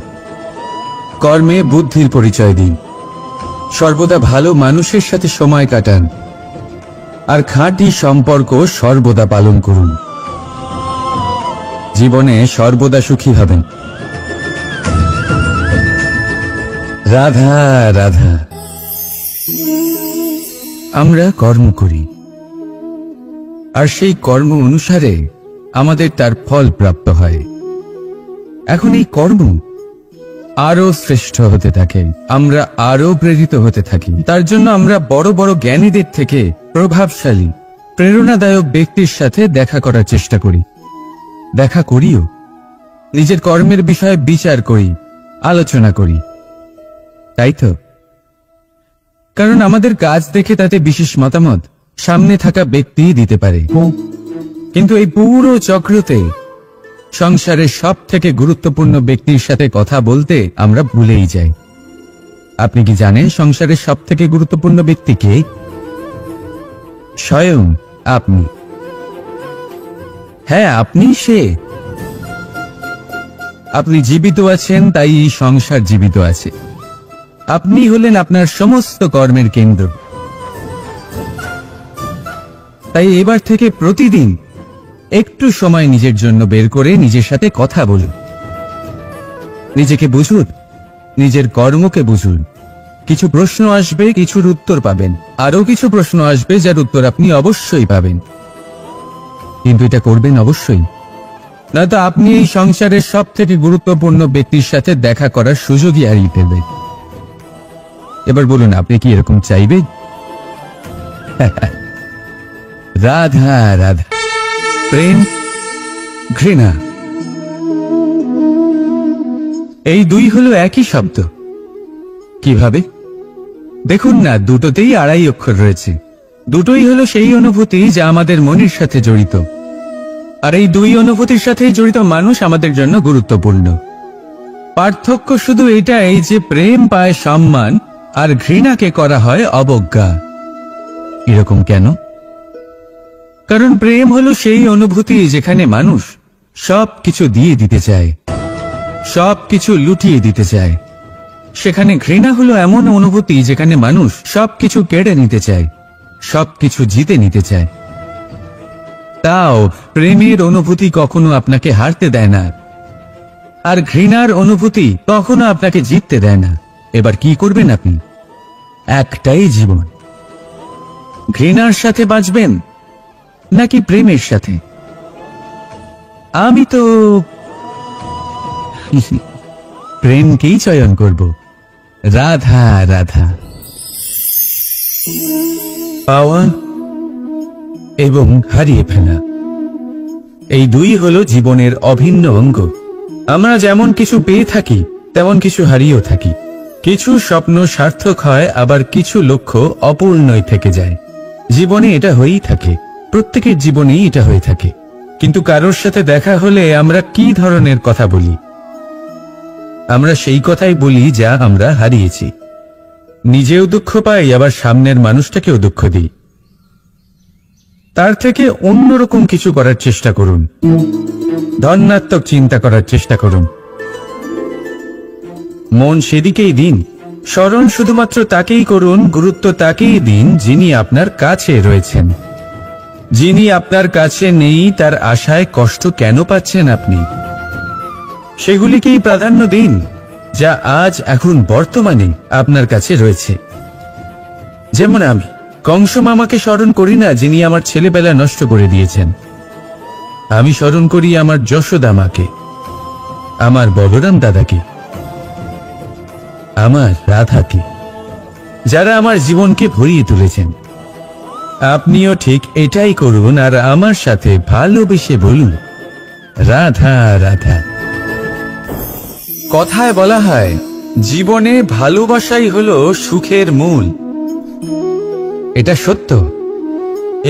কর্মে বুদ্ধির পরিচয় দিন, সর্বদা ভালো মানুষের সাথে সময় কাটান, আর খাঁটি সম্পর্ক সর্বদা পালন করুন। জীবনে সর্বদা সুখী হবেন। রাধা রাধা। আমরা কর্ম করি, আর সেই কর্ম অনুসারে আমাদের তার ফল প্রাপ্ত হয়। এখন এই কর্ম আরো শ্রেষ্ঠ হতে থাকে, আমরা আরো প্রেরিত হতে থাকি। তার জন্য আমরা বড় বড় জ্ঞানীদের থেকে প্রভাবশালী, প্রেরণাদায়ক ব্যক্তির সাথে দেখা করার চেষ্টা করি, দেখা করিও, নিজের কর্মের বিষয়ে বিচার করি, আলোচনা করি, তাই তো? কারণ আমাদের কাজ দেখে তাতে বিশেষ মতামত সামনে থাকা ব্যক্তি দিতে পারে, কিন্তু এই পুরো চক্রতে সংসারের সব থেকে গুরুত্বপূর্ণ ব্যক্তির সাথে কথা বলতে আমরা ভুলেই যাই। আপনি কি জানেন সংসারের সব থেকে গুরুত্বপূর্ণ ব্যক্তি কে? স্বয়ং আপনি। হ্যাঁ, আপনি সে। আপনি জীবিত আছেন, তাই এই সংসার জীবিত আছে। আপনি হলেন আপনার সমস্ত কর্মের কেন্দ্র। তাই এবার থেকে প্রতিদিন একটু সময় নিজের জন্য বের করে নিজের সাথে কথা বলুন, নিজেকে বুঝুন, নিজের কর্মকে বুঝুন। কিছু প্রশ্ন আসবে, কিছুর উত্তর পাবেন, আরো কিছু প্রশ্ন আসবে যার উত্তর আপনি অবশ্যই পাবেন, কিন্তু এটা করবেন অবশ্যই, নয়তো আপনি এই সংসারের সব থেকে গুরুত্বপূর্ণ ব্যক্তির সাথে দেখা করার সুযোগই হারিয়ে ফেলবেন। এবার বলুন, আপনি কি এরকম চাইবেন? রাধা রাধা, প্রেম, ঘৃণা, এই দুই হলো একই শব্দ। কিভাবে? দেখুন না, দুটোতেই আড়াই অক্ষর রয়েছে। দুটোই হলো সেই অনুভূতি যা আমাদের মনের সাথে জড়িত, আর এই দুই অনুভূতির সাথে জড়িত মানুষ আমাদের জন্য গুরুত্বপূর্ণ। পার্থক্য শুধু এটাই যে প্রেম পায় সম্মান আর ঘৃণাকে করা হয় অবজ্ঞা। এরকম কেন? কারণ প্রেম হলো সেই অনুভূতি যেখানে মানুষ সব কিছু দিয়ে দিতে চায়, সব কিছু লুটিয়ে দিতে চায়। সেখানে ঘৃণা হলো এমন অনুভূতি যেখানে মানুষ সবকিছু কেড়ে নিতে চায়, সবকিছু জিতে নিতে চায়। তাও প্রেমের অনুভূতি কখনো আপনাকে হারতে দেয় না, আর ঘৃণার অনুভূতি কখনো আপনাকে জিততে দেয় না। এবার কি করবেন আপনি? একটাই জীবন, ঘৃণার সাথে বাঁচবেন নাকি প্রেমের সাথে? আমি তো প্রেমকেই চয়ন করব। রাধা রাধা। পাওয়া এবং হারিয়ে ফেলা, এই দুই হলো জীবনের অভিন্ন অঙ্গ। আমরা যেমন কিছু পেয়ে থাকি তেমন কিছু হারিয়েও থাকি। কিছু স্বপ্ন সার্থক হয়, আবার কিছু লক্ষ্য অপূর্ণই থেকে যায়। জীবনে এটা হয়েই থাকে, প্রত্যেকের জীবনেই এটা হয়ে থাকে। কিন্তু কারোর সাথে দেখা হলে আমরা কি ধরনের কথা বলি? আমরা সেই কথাই বলি যা আমরা হারিয়েছি। নিজেও দুঃখ পাই, আবার সামনের মানুষটাকেও দুঃখ দিই। তার থেকে অন্যরকম কিছু করার চেষ্টা করুন, ধনাত্মক চিন্তা করার চেষ্টা করুন। মন সেদিকেই দিন, স্মরণ শুধুমাত্র তাকেই করুন, গুরুত্ব তাকেই দিন যিনি আপনার কাছে রয়েছেন। যিনি আপনার কাছে নেই তার আশায় কষ্ট কেন পাচ্ছেন আপনি? সেগুলিকেই প্রাধান্য দিন যা আজ এখন বর্তমানে আপনার কাছে রয়েছে। যেমন আমি কংস মামাকে স্মরণ করি না যিনি আমার ছেলেবেলা নষ্ট করে দিয়েছেন। আমি স্মরণ করি আমার যশোদা মাকে, আমার বলরাম দাদাকে, আমার রাধাকে, যারা আমার জীবনকে ভরিয়ে তুলেছেন। আপনিও ঠিক এটাই করুন, আর আমার সাথে ভালোবেসে বলুন রাধা রাধা। কথায় বলা হয় জীবনে ভালোবাসাই হলো সুখের মূল। এটা সত্য।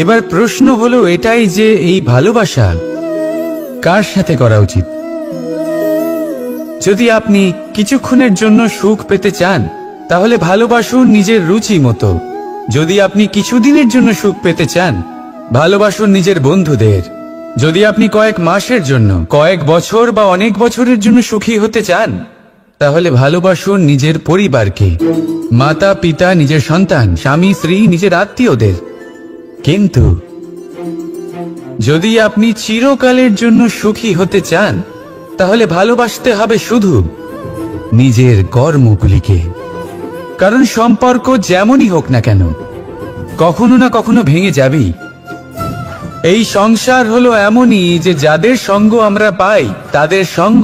এবার প্রশ্ন হলো এটাই যে এই ভালোবাসা কার সাথে করা উচিত? যদি আপনি কিছুক্ষণের জন্য সুখ পেতে চান তাহলে ভালোবাসুন নিজের রুচি মতো। যদি আপনি কিছুদিনের জন্য সুখ পেতে চান ভালোবাসুন নিজের বন্ধুদের। যদি আপনি কয়েক মাসের জন্য, কয়েক বছর বা অনেক বছরের জন্য সুখী হতে চান তাহলে ভালোবাসুন নিজের পরিবারকে, মাতা পিতা, নিজের সন্তান, স্বামী স্ত্রী, নিজের আত্মীয়দের। কিন্তু যদি আপনি চিরকালের জন্য সুখী হতে চান তাহলে ভালোবাসতে হবে শুধু নিজের কর্মগুলিকে। কারণ সম্পর্ক যেমনই হোক না কেন কখনো না কখনো ভেঙে যাবেই। এই সংসার হলো এমনই যে যাদের সঙ্গ আমরা পাই তাদের সঙ্গ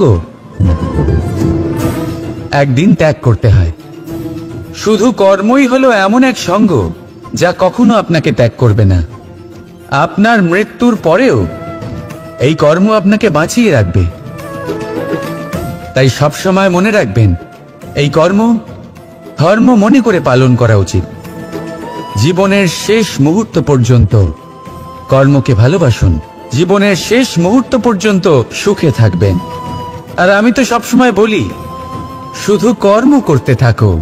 একদিন ত্যাগ করতে হয়। শুধু কর্মই হলো এমন এক সঙ্গ যা কখনো আপনাকে ত্যাগ করবে না। আপনার মৃত্যুর পরেও এই কর্ম আপনাকে বাঁচিয়ে রাখবে। তাই সবসময় মনে রাখবেন, এই কর্ম ধর্ম মনে করে পালন করা উচিত। জীবনের শেষ মুহূর্ত পর্যন্ত কর্মকে ভালোবাসুন, জীবনের শেষ মুহূর্ত পর্যন্ত সুখে থাকবেন। আর আমি তো সবসময় বলি, শুধু কর্ম করতে থাকো,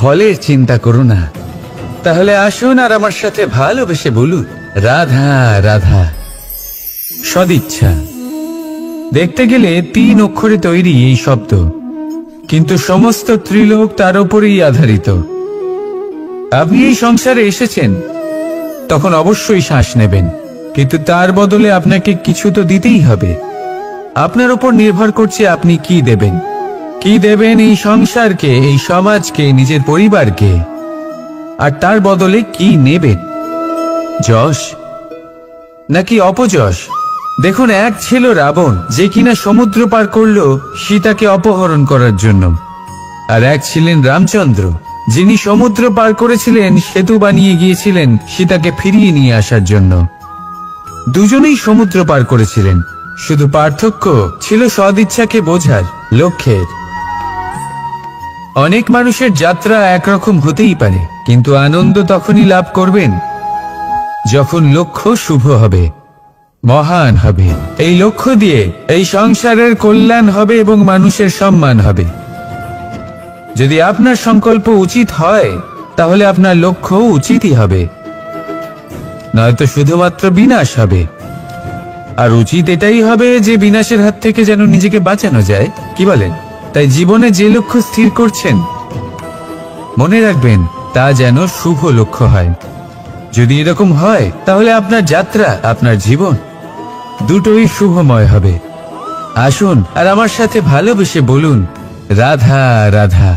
ফলের চিন্তা করো না। তাহলে আসুন আর আমার সাথে ভালোবেসে বলুন রাধা রাধা। সদিচ্ছা দেখতে গেলে 3 অক্ষরে তৈরি এই শব্দ, কিন্তু সমস্ত ত্রিলোক তার উপরেই আধারিত। আপনি এই সংসারে এসেছেন তখন অবশ্যই শ্বাস নেবেন, কিন্তু তার বদলে আপনাকে কিছু তো দিতেই হবে। আপনার উপর নির্ভর করছে আপনি কি দেবেন। কি দেবেন এই সংসারকে, এই সমাজকে, নিজের পরিবারকে, আর তার বদলে কি নেবেন? যশ নাকি অপযশ? দেখুন, এক ছিল রাবণ যে কিনা সমুদ্র পার করলো সীতাকে অপহরণ করার জন্য, আর এক ছিলেন রামচন্দ্র যিনি সমুদ্র পার করেছিলেন সেতু বানিয়ে গিয়েছিলেন সীতাকে ফিরিয়ে নিয়ে আসার জন্য। দুজনেই সমুদ্র পার করেছিলেন, শুধু পার্থক্য ছিল সদিচ্ছাকে বোঝার লক্ষ্যের। অনেক মানুষের যাত্রা একরকম হতেই পারে, কিন্তু আনন্দ তখনই লাভ করবেন যখন লক্ষ্য শুভ হবে, মহান হবে। এই লক্ষ্য দিয়ে এই সংসারের কল্যাণ হবে এবং মানুষের সম্মান হবে। যদি আপনার সংকল্প উচিত হয় তাহলে আপনার লক্ষ্য উচিতই হবে, নয়তো শুধুমাত্র বিনাশ হবে। আর উচিত এটাই হবে যে বিনাশের হাত থেকে যেন নিজেকে বাঁচানো যায়, কি বলেন? তাই জীবনে যে লক্ষ্য স্থির করছেন মনে রাখবেন তা যেন শুভ লক্ষ্য হয়। যদি এরকম হয় তাহলে আপনার যাত্রা, আপনার জীবন দুটোই শুভময় হবে। আসুন আর আমার সাথে ভালোবেসে বলুন, রাধা রাধা।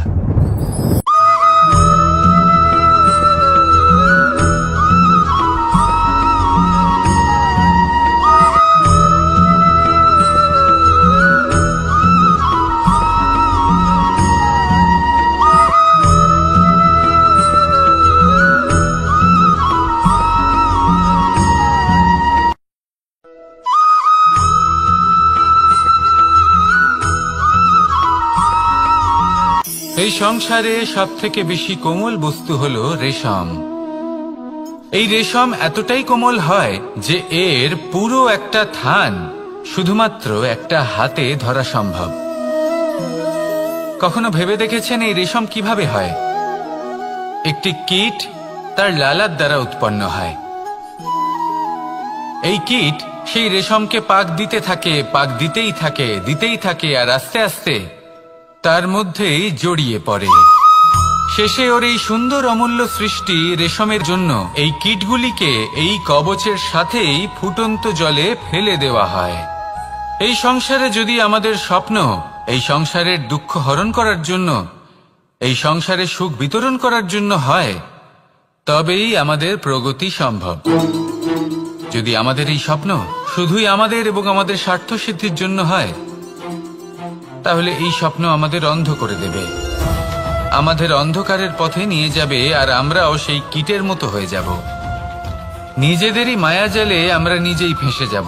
এই সংসারে সবথেকে বেশি কোমল বস্তু হলো রেশম। এই রেশম এতটাই কোমল হয় যে এর পুরো একটা থান শুধুমাত্র একটা হাতে ধরা সম্ভব। কখনো ভেবে দেখেছেন এই রেশম কিভাবে হয়? একটি কীট তার লালার দ্বারা উৎপন্ন হয়। এই কীট সেই রেশমকে পাক দিতে থাকে, পাক দিতেই থাকে আর আস্তে আস্তে তার মধ্যেই জড়িয়ে পড়ে। শেষে ওর এই সুন্দর অমূল্য সৃষ্টি রেশমের জন্য এই কীটগুলিকে এই কবচের সাথেই ফুটন্ত জলে ফেলে দেওয়া হয়। এই সংসারে যদি আমাদের স্বপ্ন এই সংসারের দুঃখ হরণ করার জন্য, এই সংসারে সুখ বিতরণ করার জন্য হয়, তবেই আমাদের প্রগতি সম্ভব। যদি আমাদের এই স্বপ্ন শুধুই আমাদের এবং আমাদের স্বার্থ সিদ্ধির জন্য হয়, তাহলে এই স্বপ্ন আমাদের অন্ধ করে দেবে, আমাদের অন্ধকারের পথে নিয়ে যাবে, আর আমরাও সেই কীটের মতো হয়ে যাব। নিজেদেরই মায়াজালে আমরা নিজেই ফেঁসে যাব,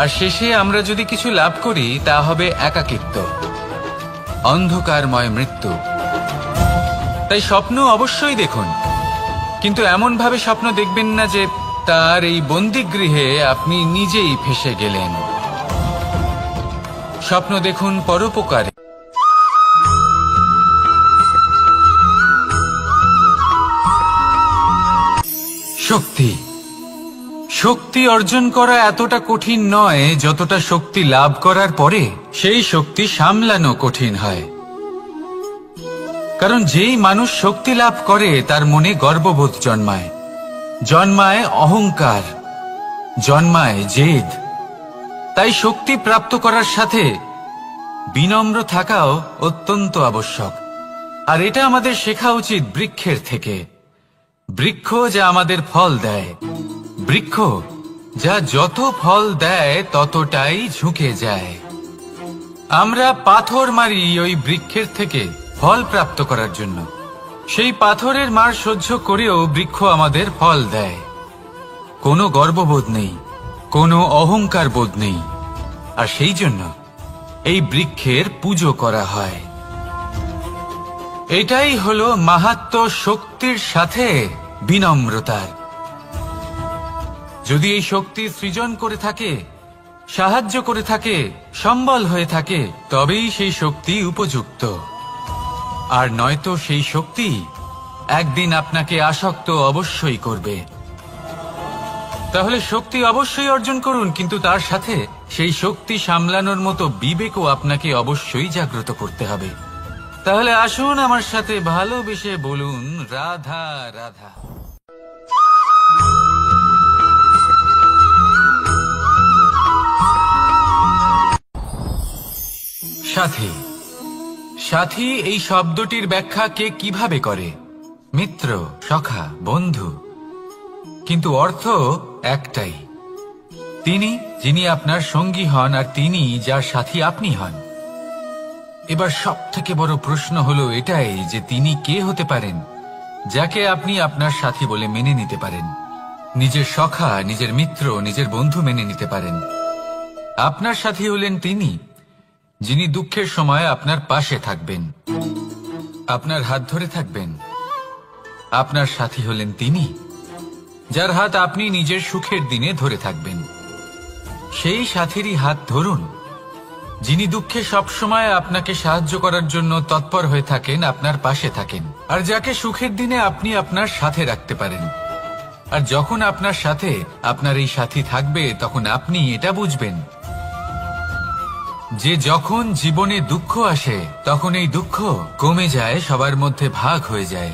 আর শেষে আমরা যদি কিছু লাভ করি তা হবে একাকিত্ব, অন্ধকারময় মৃত্যু। তাই স্বপ্ন অবশ্যই দেখুন, কিন্তু এমন ভাবে স্বপ্ন দেখবেন না যে তার এই বন্দিগৃহে আপনি নিজেই ফেঁসে গেলেন। স্বপ্ন দেখুন পরোপকারে। শক্তি শক্তি অর্জন করা এতটা কঠিন নয় যতটা শক্তি লাভ করার পরে সেই শক্তি সামলানো কঠিন হয়। কারণ যেই মানুষ শক্তি লাভ করে তার মনে গর্ববোধ জন্মায়, জন্মায় অহংকার, জন্মায় জেদ। তাই শক্তি প্রাপ্ত করার সাথে বিনম্র থাকাও অত্যন্ত আবশ্যক। আর এটা আমাদের শেখা উচিত বৃক্ষের থেকে। বৃক্ষ যা আমাদের ফল দেয়, বৃক্ষ যা যত ফল দেয় ততটাই ঝুঁকে যায়। আমরা পাথর মারি ওই বৃক্ষের থেকে ফল প্রাপ্ত করার জন্য। সেই পাথরের মার সহ্য করেও বৃক্ষ আমাদের ফল দেয়। কোনো গর্ববোধ নেই, কোনো অহংকার বোধ নেই, আর সেই জন্য এই বৃক্ষের পুজো করা হয়। এটাই হলো মাহাত্ম্য শক্তির সাথে বিনম্রতার। যদি এই শক্তি সৃজন করে থাকে, সাহায্য করে থাকে, সম্বল হয়ে থাকে, তবেই সেই শক্তি উপযুক্ত। আর নয়তো সেই শক্তি একদিন আপনাকে আসক্ত অবশ্যই করবে। তাহলে শক্তি অবশ্যই অর্জন করুন, কিন্তু তার সাথে সেই শক্তি সামলানোর মতো বিবেকও আপনাকে অবশ্যই জাগ্রত করতে হবে। তাহলে আসুন আমার সাথে ভালোবেসে বলুন, রাধা রাধা। সাথী সাথী এই শব্দটির ব্যাখ্যা কে কিভাবে করে? মিত্র, সখা, বন্ধু। কিন্তু অর্থ একটাই, তিনি যিনি আপনার সঙ্গী হন আর তিনি যার সাথী আপনি হন। এবার সব থেকে বড় প্রশ্ন হলো এটাই যে তিনি কে হতে পারেন যাকে আপনি আপনার সাথী বলে মেনে নিতে পারেন, নিজের সখা, নিজের মিত্র, নিজের বন্ধু মেনে নিতে পারেন। আপনার সাথী হলেন তিনি যিনি দুঃখের সময় আপনার পাশে থাকবেন, আপনার হাত ধরে থাকবেন। আপনার সাথী হলেন তিনি যার হাত আপনি নিজের সুখের দিনে ধরে থাকবেন। সেই সাথীরই হাত ধরুন যিনি দুঃখে সবসময় আপনাকে সাহায্য করার জন্য তৎপর হয়ে থাকেন, আপনার পাশে থাকেন, আর যাকে সুখের দিনে আপনি আপনার সাথে রাখতে পারেন। আর যখন আপনার সাথে আপনার এই সাথী থাকবে তখন আপনি এটা বুঝবেন যে যখন জীবনে দুঃখ আসে তখন এই দুঃখ কমে যায়, সবার মধ্যে ভাগ হয়ে যায়।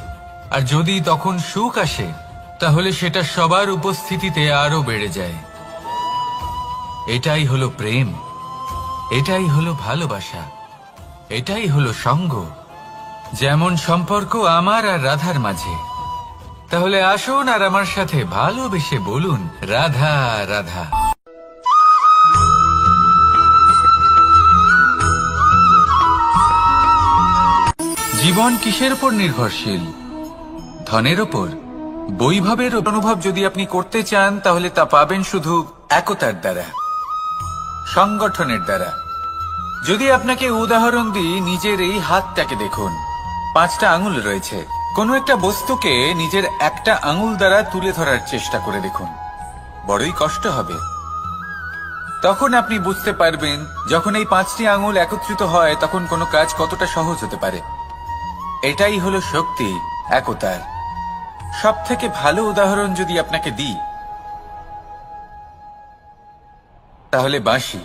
আর যদি তখন সুখ আসে তাহলে সেটা সবার উপস্থিতিতে আরো বেড়ে যায়। এটাই হলো প্রেম, এটাই হলো ভালোবাসা, এটাই হলো সঙ্গ। যেমন সম্পর্ক আমার আর রাধার মাঝে। তাহলে আসুন আর আমার সাথে ভালোবেসে বলুন, রাধা রাধা। জীবন কিসের উপর নির্ভরশীল? ধনের ওপর, বৈভবের অনুভব যদি আপনি করতে চান তাহলে তা পাবেন শুধু একতার দ্বারা, সংগঠনের দ্বারা। যদি আপনাকে উদাহরণ দিই, নিজের এই হাতটাকে দেখুন, 5টা আঙুল রয়েছে। কোনো একটা বস্তুকে নিজের একটা আঙুল দ্বারা তুলে ধরার চেষ্টা করে দেখুন, বড়ই কষ্ট হবে। তখন আপনি বুঝতে পারবেন যখন এই 5টি আঙুল একত্রিত হয় তখন কোনো কাজ কতটা সহজ হতে পারে। এটাই হলো শক্তি একতার। সব থেকে ভালো উদাহরণ যদি আপনাকে দিই তাহলে বাঁশি।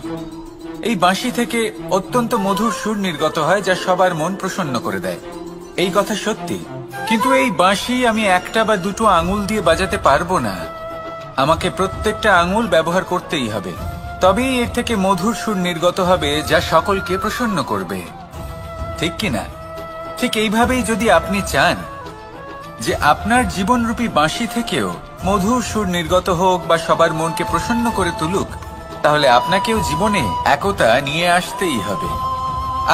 এই বাঁশি থেকে অত্যন্ত মধুর সুর নির্গত হয় যা সবার মন প্রসন্ন করে দেয়। এই কথা সত্যি, কিন্তু এই বাঁশি আমি একটা বা দুটো আঙুল দিয়ে বাজাতে পারবো না। আমাকে প্রত্যেকটা আঙুল ব্যবহার করতেই হবে, তবেই এর থেকে মধুর সুর নির্গত হবে যা সকলকে প্রসন্ন করবে, ঠিক কিনা? ঠিক এইভাবেই যদি আপনি চান যে আপনার জীবনরূপী বাঁশি থেকেও মধুর সুর নির্গত হোক বা সবার মনকে প্রসন্ন করে তুলুক, তাহলে আপনাকেও জীবনে একতা নিয়ে আসতেই হবে।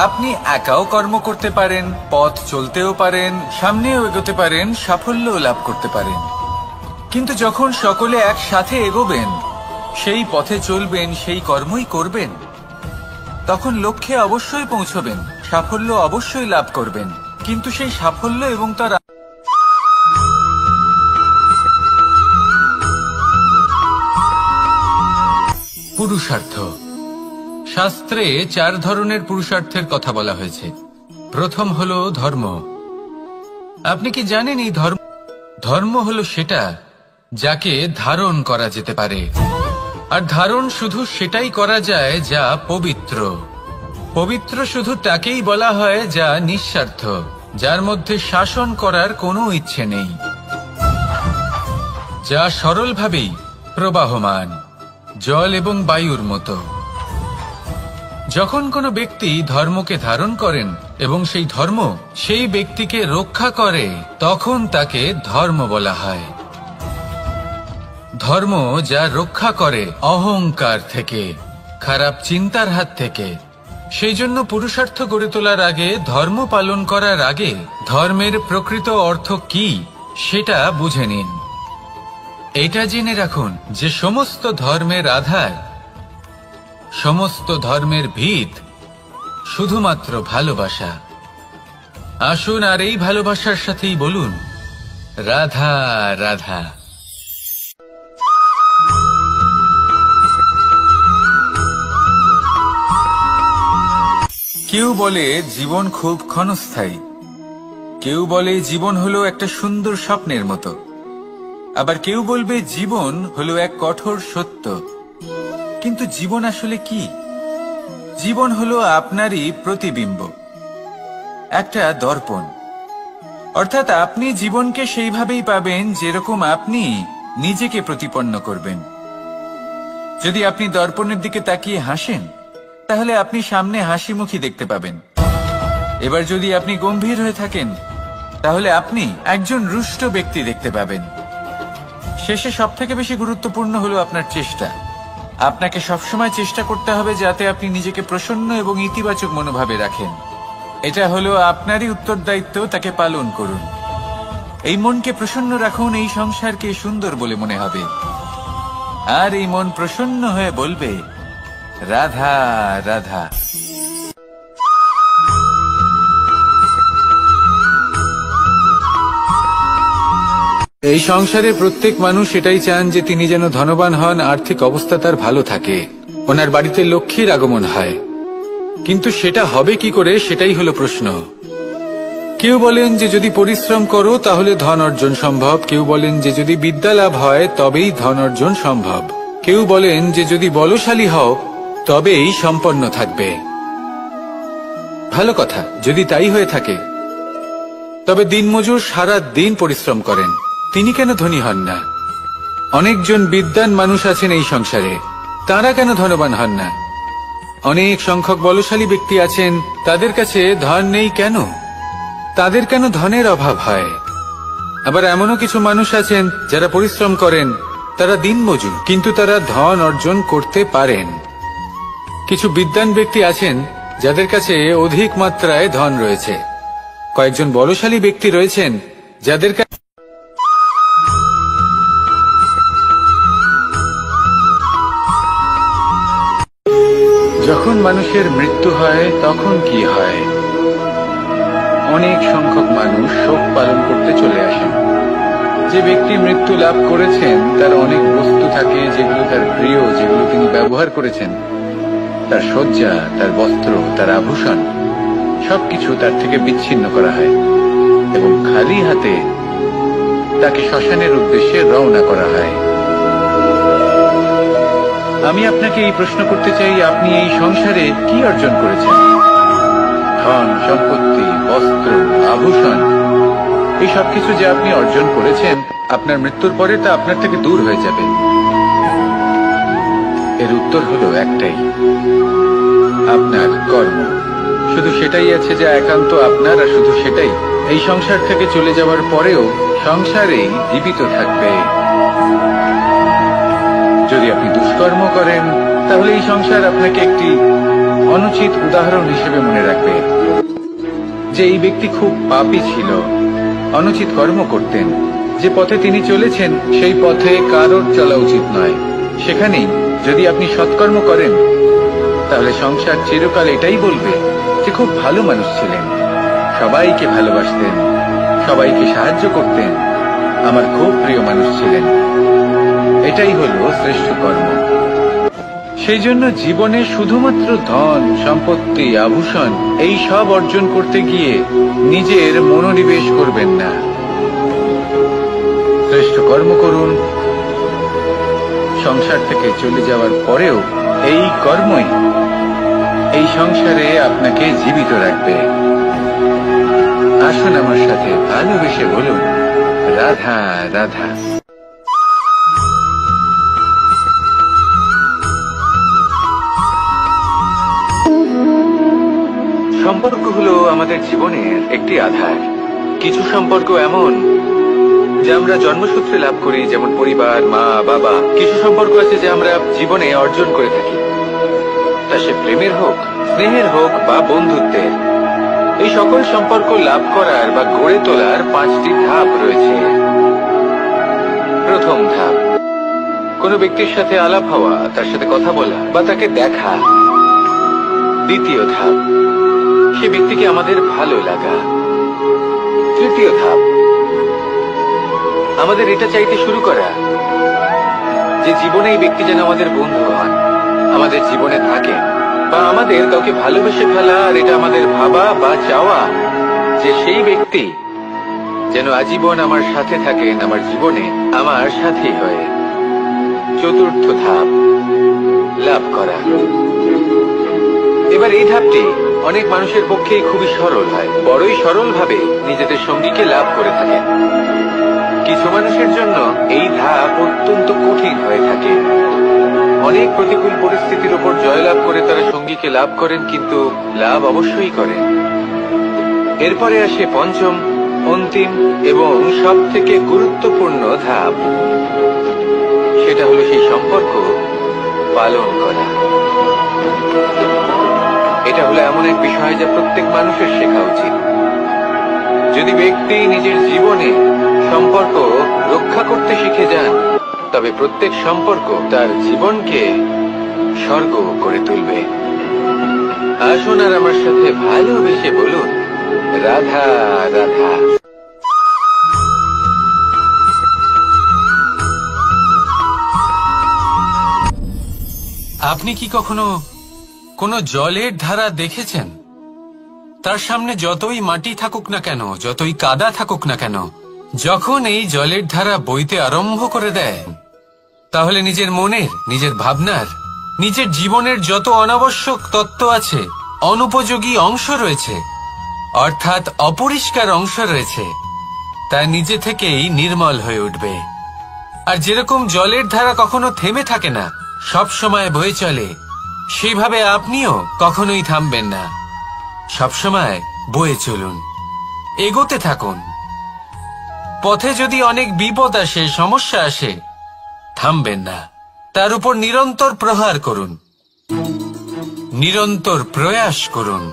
আপনি একাও কর্ম করতে পারেন, পথ চলতেও পারেন, সামনেও এগোতে পারেন, সাফল্যও লাভ করতে পারেন। কিন্তু যখন সকলে একসাথে এগোবেন, সেই পথে চলবেন, সেই কর্মই করবেন, তখন লক্ষ্যে অবশ্যই পৌঁছবেন, সাফল্য অবশ্যই লাভ করবেন। কিন্তু সেই সাফল্য এবং তার পুরুষার্থ। শাস্ত্রে 4 ধরনের পুরুষার্থের কথা বলা হয়েছে। প্রথম হলো ধর্ম। আপনি কি জানেন এই ধর্ম হলো সেটা যাকে ধারণ করা যেতে পারে, আর ধারণ শুধু সেটাই করা যায় যা পবিত্র। পবিত্র শুধু তাকেই বলা হয় যা নিঃস্বার্থ, যার মধ্যে শাসন করার কোনো ইচ্ছে নেই, যা সরলভাবেই প্রবাহমান, জল এবং বায়ুর মতো। যখন কোনো ব্যক্তি ধর্মকে ধারণ করেন এবং সেই ধর্ম সেই ব্যক্তিকে রক্ষা করে, তখন তাকে ধর্ম বলা হয়। ধর্ম যা রক্ষা করে অহংকার থেকে, খারাপ চিন্তার হাত থেকে। সেই জন্য পুরুষার্থ গড়ে তোলার আগে, ধর্ম পালন করার আগে ধর্মের প্রকৃত অর্থ কি সেটা বুঝে নিন। এটা জেনে রাখুন যে সমস্ত ধর্মের আধার, সমস্ত ধর্মের ভিত শুধুমাত্র ভালোবাসা। আসুন আর এই ভালোবাসার সাথেই বলুন, রাধা রাধা। কেউ বলে জীবন খুব ক্ষণস্থায়ী, কেউ বলে জীবন হলো একটা সুন্দর স্বপ্নের মতো, আবার কেউ বলবে জীবন হলো এক কঠোর সত্য। কিন্তু জীবন আসলে কি? জীবন হলো আপনারই প্রতিবিম্ব, একটা দর্পণ। অর্থাৎ আপনি জীবনকে সেইভাবেই পাবেন যেরকম আপনি নিজেকে প্রতিপন্ন করবেন। যদি আপনি দর্পণের দিকে তাকিয়ে হাসেন, তাহলে আপনি সামনে হাসি মুখী দেখতে পাবেন। এবার যদি আপনি গম্ভীর হয়ে থাকেন, তাহলে আপনি একজন রুষ্ট ব্যক্তি দেখতে পাবেন। শেষে সবথেকে বেশি গুরুত্বপূর্ণ হলো আপনার চেষ্টা। আপনাকে সবসময় চেষ্টা করতে হবে যাতে আপনি নিজেকে প্রসন্ন এবং ইতিবাচক মনোভাবে রাখেন। এটা হলো আপনারই উত্তরদায়িত্ব, তাকে পালন করুন। এই মনকে প্রসন্ন রাখুন, এই সংসারকে সুন্দর বলে মনে হবে। আর এই মন প্রসন্ন হয়ে বলবে, রাধা রাধা। এই সংসারে প্রত্যেক মানুষ এটাই চান যে তিনি যেন ধনবান হন, আর্থিক অবস্থা তার ভালো থাকে, ওনার বাড়িতে লক্ষ্মীর আগমন হয়। কিন্তু সেটা হবে কি করে, সেটাই হলো প্রশ্ন। কেউ বলেন যে যদি পরিশ্রম করো তাহলে ধন অর্জন সম্ভব, কেউ বলেন যে যদি বিদ্যা লাভ হয় তবেই ধন অর্জন সম্ভব, কেউ বলেন যে যদি বলশালী হও তবেই সম্পন্ন থাকবে। ভালো কথা, যদি তাই হয়ে থাকে, তবে দিনমজুর সারা দিন পরিশ্রম করেন, তিনি কেন ধনী হন না? অনেকজন বিদ্বান মানুষ আছেন এই সংসারে, তারা কেন ধনবান হন না? অনেক সংখ্যক বলশালী ব্যক্তি আছেন, তাদের কাছে ধন নেই কেন? তাদের কেন ধনের অভাব হয়? আবার এমনও কিছু মানুষ আছেন যারা পরিশ্রম করেন, তারা দিনমজুর, কিন্তু তারা ধন অর্জন করতে পারেন। কিছু বিদ্বান ব্যক্তি আছেন যাদের কাছে অধিক মাত্রায় ধন রয়েছে। কয়েকজন বলশালী ব্যক্তি রয়েছেন যাদের কাছে যখন মানুষের মৃত্যু হয় তখন কি হয়? অনেক সংখ্যক মানুষ শোক পালন করতে চলে আসেন। যে ব্যক্তি মৃত্যু লাভ করেছেন তার অনেক বস্তু থাকে যেগুলো তার প্রিয়, যেগুলো তিনি ব্যবহার করেছেন, তার শয্যা, তার বস্ত্র, তার আভূষণ, সবকিছু তার থেকে বিচ্ছিন্ন করা হয় এবং খালি হাতে তাকে শ্মশানের উদ্দেশ্যে রওনা করা হয়। আমি আপনাকে এই প্রশ্ন করতে চাই, আপনি এই সংসারে কি অর্জন করেছেন? ধন, সম্পত্তি, বস্ত্র, আভূষণ, এই সবকিছু যে আপনি অর্জন করেছেন, আপনার মৃত্যুর পরে তা আপনার থেকে দূর হয়ে যাবে। এর উত্তর হলো একটাই, আপনার কর্ম। শুধু সেটাই আছে যা একান্ত আপনার, আর শুধু সেটাই এই সংসার থেকে চলে যাওয়ার পরেও সংসারেই জীবিত থাকবে। যদি আপনি দুষ্কর্ম করেন তাহলে এই সংসার আপনাকে একটি অনুচিত উদাহরণ হিসেবে মনে রাখবে যে এই ব্যক্তি খুব পাপী ছিল, অনুচিত কর্ম করতেন। যে পথে তিনি চলেছেন সেই পথে কারোর চলা উচিত নয়। সেখানেই যদি আপনি সৎকর্ম করেন তাহলে সংসার চিরকাল এটাই বলবে যে খুব ভালো মানুষ ছিলেন, সবাইকে ভালোবাসতেন, সবাইকে সাহায্য করতেন, আমার খুব প্রিয় মানুষ ছিলেন। এটাই হলো শ্রেষ্ঠ কর্ম। সেই জন্য জীবনে শুধুমাত্র ধন, সম্পত্তি, আভূষণ এই সব অর্জন করতে গিয়ে নিজের মনোনিবেশ করবেন না। শ্রেষ্ঠ কর্ম করুন। সংসার থেকে চলে যাওয়ার পরেও এই কর্মই এই সংসারে আপনাকে জীবিত রাখবে। আসুন আমার সাথে ভালোবেসে বলুন, রাধা রাধা। সম্পর্ক হলো আমাদের জীবনের একটি আধার। কিছু সম্পর্ক এমন যে আমরা জন্মসূত্রে লাভ করি, যেমন পরিবার, মা, বাবা। কিছু সম্পর্ক আছে যে আমরা জীবনে অর্জন করে থাকি, তা সে প্রেমের হোক, স্নেহের হোক বা বন্ধুত্বের। এই সকল সম্পর্ক লাভ করার বা গড়ে তোলার 5টি ধাপ রয়েছে। প্রথম ধাপ, কোনো ব্যক্তির সাথে আলাপ হওয়া, তার সাথে কথা বলা বা তাকে দেখা। দ্বিতীয় ধাপ, সে ব্যক্তিকে আমাদের ভালো লাগা। তৃতীয় ধাপ, আমাদের এটা চাইতে শুরু করা যে জীবনে এই ব্যক্তি যেন আমাদের বন্ধু হন, আমাদের জীবনে থাকেন, বা আমাদের কাউকে ভালোবেসে ফেলা। আর এটা আমাদের ভাবা বা চাওয়া যে সেই ব্যক্তি যেন আজীবন আমার সাথে থাকেন, আমার জীবনে আমার সাথী হয়ে। চতুর্থ ধাপ, লাভ করা। এবার এই ধাপটি অনেক মানুষের পক্ষেই খুবই সরল হয়, বড়ই সরল ভাবে নিজেদের সঙ্গীকে লাভ করে থাকেন। কিছু মানুষের জন্য এই ধাপ অত্যন্ত কঠিন হয়ে থাকে। অনেক প্রতিকূল পরিস্থিতির উপর জয়লাভ করে তারা সঙ্গীকে লাভ করেন, কিন্তু লাভ অবশ্যই করেন। এরপরে আসে পঞ্চম, অন্তিম এবং সব থেকে গুরুত্বপূর্ণ ধাপ। সেটা হলো সেই সম্পর্ক পালন করা। এটা হলো এমন এক বিষয় যা প্রত্যেক মানুষের শেখা যদি ব্যক্তি নিজের জীবনে সম্পর্ক রক্ষা করতে শিখে যান, তবে প্রত্যেক সম্পর্ক তার জীবনকে স্বর্গ করে তুলবে। আসুন আর আমার সাথে ভালোবেসে বলুন, রাধা রাধা। আপনি কি কখনো কোনো জলের ধারা দেখেছেন? তার সামনে যতই মাটি থাকুক না কেন, যতই কাদা থাকুক না কেন, যখন এই জলের ধারা বইতে আরম্ভ করে দেয়, তাহলে নিজের মনের, নিজের ভাবনার, নিজের জীবনের যত অনাবশ্যক তত্ত্ব আছে, অনুপযোগী অংশ রয়েছে, অর্থাৎ অপরিষ্কার অংশ রয়েছে, তা নিজে থেকেই নির্মল হয়ে উঠবে। আর যেরকম জলের ধারা কখনো থেমে থাকে না, সব সময় বয়ে চলে, সেইভাবে আপনিও কখনোই থামবেন না। সবসময় বয়ে চলুন, এগোতে থাকুন। পথে যদি অনেক বিপদ আসে, সমস্যা আসে, থামবেন না, তার উপর নিরন্তর প্রহার করুন, নিরন্তর প্রয়াস করুন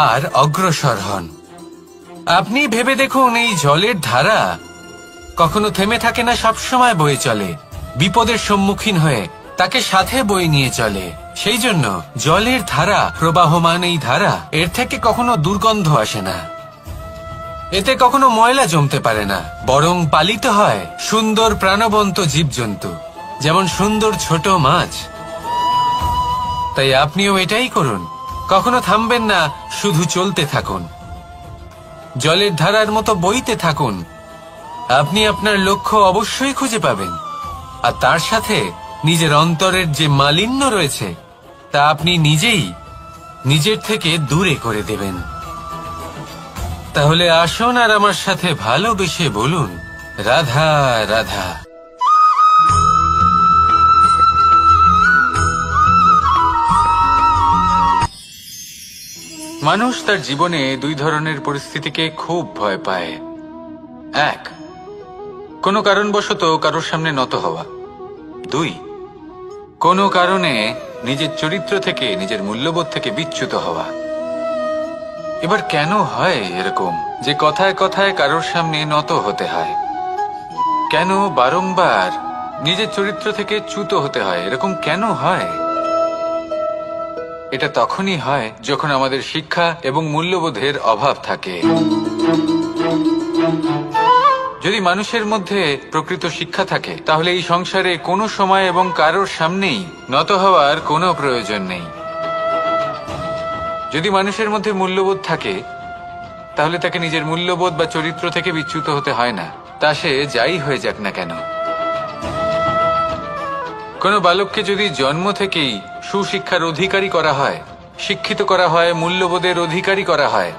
আর অগ্রসর হন। আপনি ভেবে দেখুন, এই জলের ধারা কখনো থেমে থাকে না, সবসময় বয়ে চলে, বিপদের সম্মুখীন হয়ে তাকে সাথে বয়ে নিয়ে চলে। সেই জন্য জলের ধারা, প্রবাহমান এই ধারা, এর থেকে কখনো দুর্গন্ধ আসে না, এতে কখনো ময়লা জমতে পারে না, বরং পালিত হয় সুন্দর প্রাণবন্ত জীবজন্তু, যেমন সুন্দর ছোট মাছ। তাই আপনিও এটাই করুন, কখনো থামবেন না, শুধু চলতে থাকুন, জলের ধারার মতো বইতে থাকুন। আপনি আপনার লক্ষ্য অবশ্যই খুঁজে পাবেন, আর তার সাথে নিজের অন্তরের যে মালিন্য রয়েছে, তা আপনি নিজেই নিজের থেকে দূরে করে দেবেন। তাহলে আসুন আর আমার সাথে ভালোবেসে বলুন, রাধা রাধা। মানুষ তার জীবনে দুই ধরনের পরিস্থিতিকে খুব ভয় পায়। এক, কোনো কারণবশত কারোর সামনে নত হওয়া। দুই, কোনো কারণে নিজের চরিত্র থেকে, নিজের মূল্যবোধ থেকে বিচ্যুত হওয়া। এবার কেন হয় এরকম যে কথায় কথায় কারোর সামনে নত হতে হয়? কেন বারংবার নিজের চরিত্র থেকে চ্যুত হতে হয়? এরকম কেন হয়? এটা তখনই হয় যখন আমাদের শিক্ষা এবং মূল্যবোধের অভাব থাকে। যদি মানুষের মধ্যে প্রকৃত শিক্ষা থাকে, তাহলে এই সংসারে কোনো সময় এবং কারোর সামনেই নত হওয়ার কোনো প্রয়োজন নেই। যদি মানুষের মধ্যে মূল্যবোধ থাকে, তাহলে তাকে নিজের মূল্যবোধ বা চরিত্র থেকে বিচ্যুত হতে হয় না, তা সে যাই হয়ে যাক না কেন। কোনো বালককে যদি জন্ম থেকেই সুশিক্ষার অধিকারী করা হয়, শিক্ষিত করা হয়, মূল্যবোধের অধিকারী করা হয়,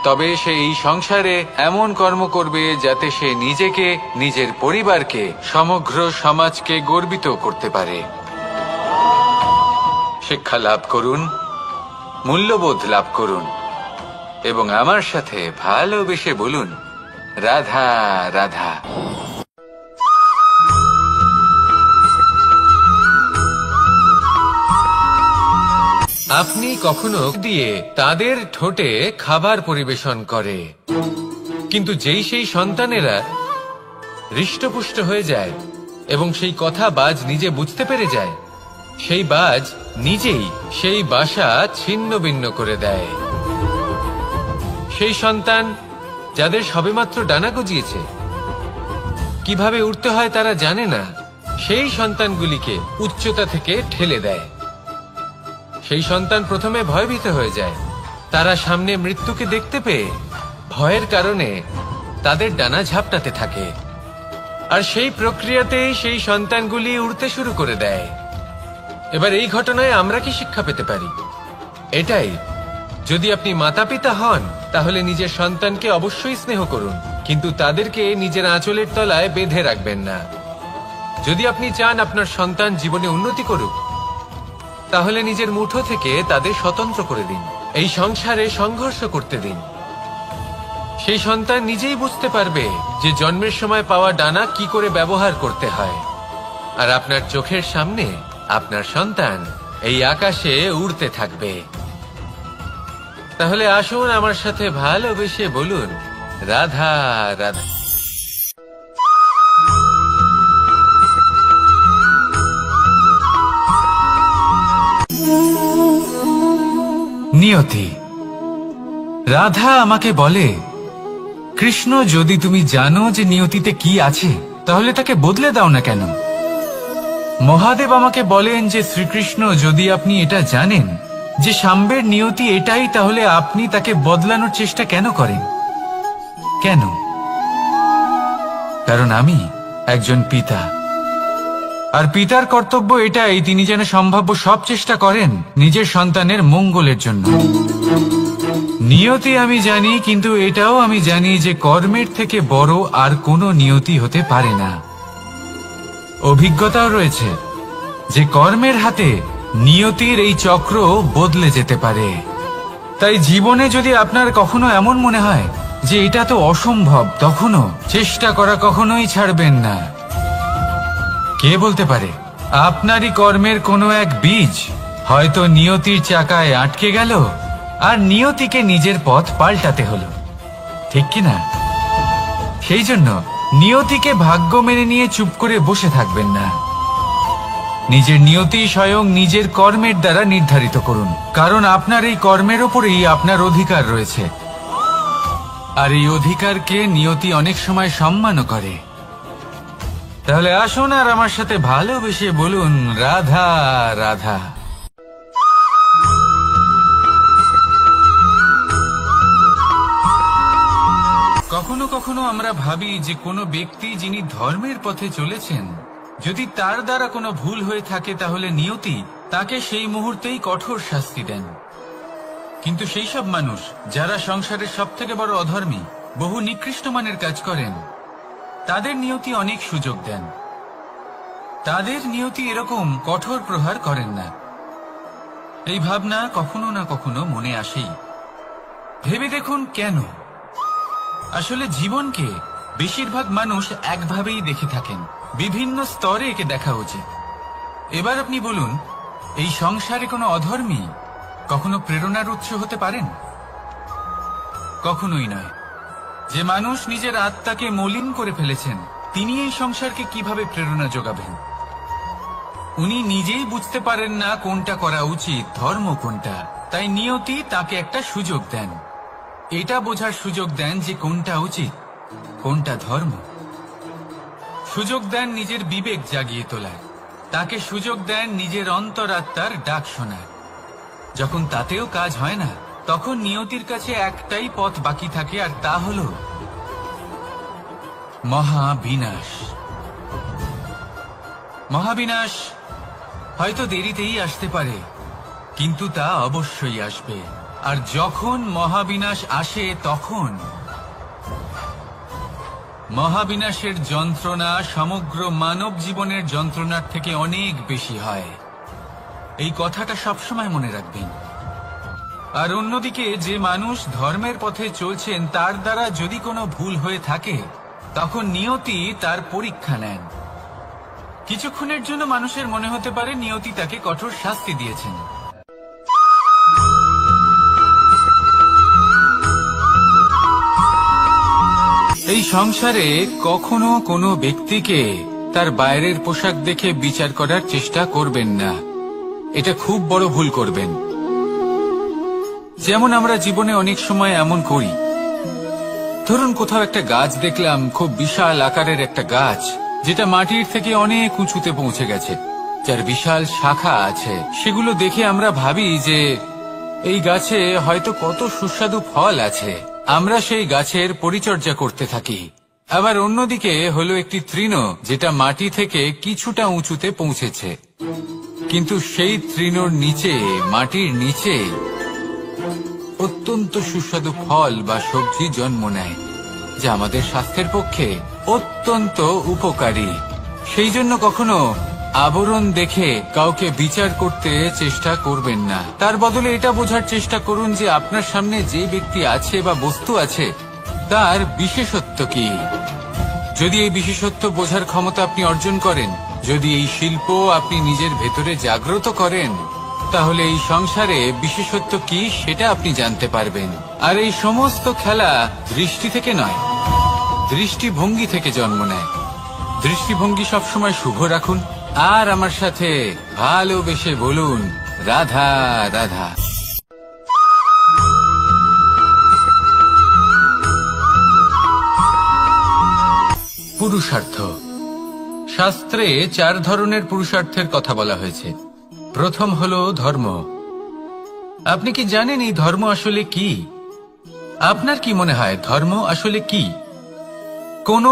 তবে সে এই সংসারে এমন কর্ম করবে যাতে সে নিজেকে, নিজের পরিবারকে, সমগ্র সমাজকে গর্বিত করতে পারে। শিক্ষা লাভ করুন, মূল্যবোধ লাভ করুন এবং আমার সাথে ভালোবেসে বলুন, রাধা রাধা। আপনি কখনো দিয়ে তাদের ঠোঁটে খাবার পরিবেশন করে, কিন্তু যেই সেই সন্তানেরা হৃষ্টপুষ্ট হয়ে যায় এবং সেই কথা বাজ নিজে বুঝতে পেরে যায়, সেই বাজ নিজেই সেই বাসা ছিন্ন ভিন্ন করে দেয়। সেই সন্তান যাদের সবেমাত্র ডানা গজিয়েছে, কিভাবে উঠতে হয় তারা জানে না, সেই সন্তানগুলিকে উচ্চতা থেকে ঠেলে দেয়। সেই সন্তান প্রথমে ভয়ভীত হয়ে যায়, তারা সামনে মৃত্যুকে দেখতে পেয়ে ভয়ের কারণে তাদের ডানা ঝাপটাতে থাকে, আর সেই প্রক্রিয়াতেই সেই সন্তানগুলি উড়তে শুরু করে দেয়। এবার এই ঘটনায় আমরা কি শিক্ষা পেতে পারি? এটাই, যদি আপনি মাতা পিতা হন, তাহলে নিজের সন্তানকে অবশ্যই স্নেহ করুন, কিন্তু তাদেরকে নিজের আঁচলের তলায় বেঁধে রাখবেন না। যদি আপনি চান আপনার সন্তান জীবনে উন্নতি করুক, তাহলে নিজের মুঠো থেকে তাদের স্বতন্ত্র করে দিন, এই সংসারে সংঘর্ষ করতে দিন। সেই সন্তান নিজেই বুঝতে পারবে যে জন্মের সময় পাওয়া ডানা কি করে ব্যবহার করতে হয়, আর আপনার চোখের সামনে আপনার সন্তান এই আকাশে উড়তে থাকবে। তাহলে আসুন আমার সাথে ভালোবেসে বলুন, রাধা রাধা। নিয়তি। রাধা আমাকে বলে, কৃষ্ণ, যদি তুমি জানো যে নিয়তিতে কি আছে তাহলে তাকে বদলে দাও না কেন? মহাদেব আমাকে বলেন যে শ্রীকৃষ্ণ, যদি আপনি এটা জানেন যে সাম্বের নিয়তি এটাই, তাহলে আপনি তাকে বদলানোর চেষ্টা কেন করেন? কেন? কারণ আমি একজন পিতা, আর পিতার কর্তব্য এটাই, তিনি যেন সম্ভাব্য সব চেষ্টা করেন নিজের সন্তানের মঙ্গলের জন্য। নিয়তি আমি জানি, কিন্তু এটাও আমি জানি যে কর্মের থেকে বড় আর কোনো নিয়তি হতে পারে না। অভিজ্ঞতাও রয়েছে যে কর্মের হাতে নিয়তির এই চক্র বদলে যেতে পারে। তাই জীবনে যদি আপনার কখনো এমন মনে হয় যে এটা তো অসম্ভব, তখনও চেষ্টা করা কখনোই ছাড়বেন না। কে বলতে পারে আপনারই কর্মের কোনো এক বীজ হয়তো নিয়তির চাকায় আটকে গেল আর নিয়তিকে নিজের পথ পাল্টাতে হলো, ঠিক কিনা? সেই জন্য নিয়তিকে ভাগ্য মেনে নিয়ে চুপ করে বসে থাকবেন না। নিজের নিয়তি স্বয়ং নিজের কর্মের দ্বারা নির্ধারিত করুন, কারণ আপনার এই কর্মের ওপরেই আপনার অধিকার রয়েছে, আর এই অধিকারকে নিয়তি অনেক সময় সম্মানও করে। তাহলে আসুন আর আমার সাথে ভালোবেসে বলুন, রাধা রাধা। কখনো কখনো আমরা ভাবি যে কোনো ব্যক্তি যিনি ধর্মের পথে চলেছেন, যদি তার দ্বারা কোনো ভুল হয়ে থাকে তাহলে নিয়তি তাকে সেই মুহূর্তেই কঠোর শাস্তি দেন। কিন্তু সেই সব মানুষ যারা সংসারের সবথেকে বড় অধর্মী, বহু নিকৃষ্ট মানের কাজ করেন, তাদের নিয়তি অনেক সুযোগ দেন। তাদের নিয়তি এরকম কঠোর প্রহার করেন না। এই ভাবনা কখনো না কখনো মনে আসেই। ভেবে দেখুন কেন? আসলে জীবনকে বেশিরভাগ মানুষ একভাবেই দেখে থাকেন, বিভিন্ন স্তরে একে দেখা উচিত। এবার আপনি বলুন, এই সংসারে কোনো অধর্মী কখনো প্রেরণার উৎস হতে পারেন? কখনোই নয়। যে মানুষ নিজের আত্মাকে মলিন করে ফেলেছেন, তিনি এই সংসারকে কিভাবে প্রেরণা যোগাবেন? উনি নিজেই বুঝতে পারেন না কোনটা করা উচিত, ধর্ম কোনটা। তাই নিয়তি তাকে একটা সুযোগ দেন, এটা বোঝার সুযোগ দেন যে কোনটা উচিত, কোনটা ধর্ম। সুযোগ দেন নিজের বিবেক জাগিয়ে তোলার, তাকে সুযোগ দেন নিজের অন্তরাত্মার ডাক শোনার। যখন তাতেও কাজ হয় না, তখন নিয়তির কাছে একটাই পথ বাকি থাকে, আর তা হল মহাবিনাশ। মহাবিনাশ হয়তো দেরিতেই আসতে পারে, কিন্তু তা অবশ্যই আসবে। আর যখন মহাবিনাশ আসে, তখন মহাবিনাশের যন্ত্রণা সমগ্র মানব জীবনের যন্ত্রণার থেকে অনেক বেশি হয়। এই কথাটা সবসময় মনে রাখবেন। আর অন্যদিকে যে মানুষ ধর্মের পথে চলছেন, তার দ্বারা যদি কোনো ভুল হয়ে থাকে, তখন নিয়তি তার পরীক্ষা নেন। কিছুক্ষণের জন্য মানুষের মনে হতে পারে নিয়তি তাকে কঠোর শাস্তি দিয়েছেন। এই সংসারে কখনো কোনো ব্যক্তিকে তার বাইরের পোশাক দেখে বিচার করার চেষ্টা করবেন না, এটা খুব বড় ভুল করবেন। যেমন আমরা জীবনে অনেক সময় এমন করি, ধরুন কোথাও একটা গাছ দেখলাম, খুব বিশাল আকারের একটা গাছ, যেটা মাটির থেকে অনেক উঁচুতে পৌঁছে গেছে, যার বিশাল শাখা আছে। সেগুলো দেখে আমরা ভাবি যে এই গাছে হয়তো কত সুস্বাদু ফল আছে, আমরা সেই গাছের পরিচর্যা করতে থাকি। আবার অন্যদিকে হলো একটি তৃণ, যেটা মাটি থেকে কিছুটা উঁচুতে পৌঁছেছে, কিন্তু সেই তৃণর নিচে, মাটির নিচে অত্যন্ত সুস্বাদু ফল বা সবজি জন্ম নেয়, যা আমাদের স্বাস্থ্যের পক্ষে অত্যন্ত উপকারী। সেই জন্য কখনো আবরণ দেখে কাউকে বিচার করতে চেষ্টা করবেন না। তার বদলে এটা বোঝার চেষ্টা করুন যে আপনার সামনে যে ব্যক্তি আছে বা বস্তু আছে, তার বিশেষত্ব কি। যদি এই বিশেষত্ব বোঝার ক্ষমতা আপনি অর্জন করেন, যদি এই শিল্প আপনি নিজের ভেতরে জাগ্রত করেন, তাহলে এই সংসারে বিশেষত্ব কি সেটা আপনি জানতে পারবেন। আর এই সমস্ত খেলা দৃষ্টি থেকে নয়, দৃষ্টিভঙ্গি থেকে জন্ম নেয়। দৃষ্টিভঙ্গি সবসময় শুভ রাখুন আর আমার সাথে ভালোবেসে বলুন, রাধা রাধা। পুরুষার্থ। শাস্ত্রে 4 ধরনের পুরুষার্থের কথা বলা হয়েছে। প্রথম হলো ধর্ম। আপনি কি জানেন এই ধর্ম আসলে কি? আপনার কি মনে হয় ধর্ম আসলে কি? কোনো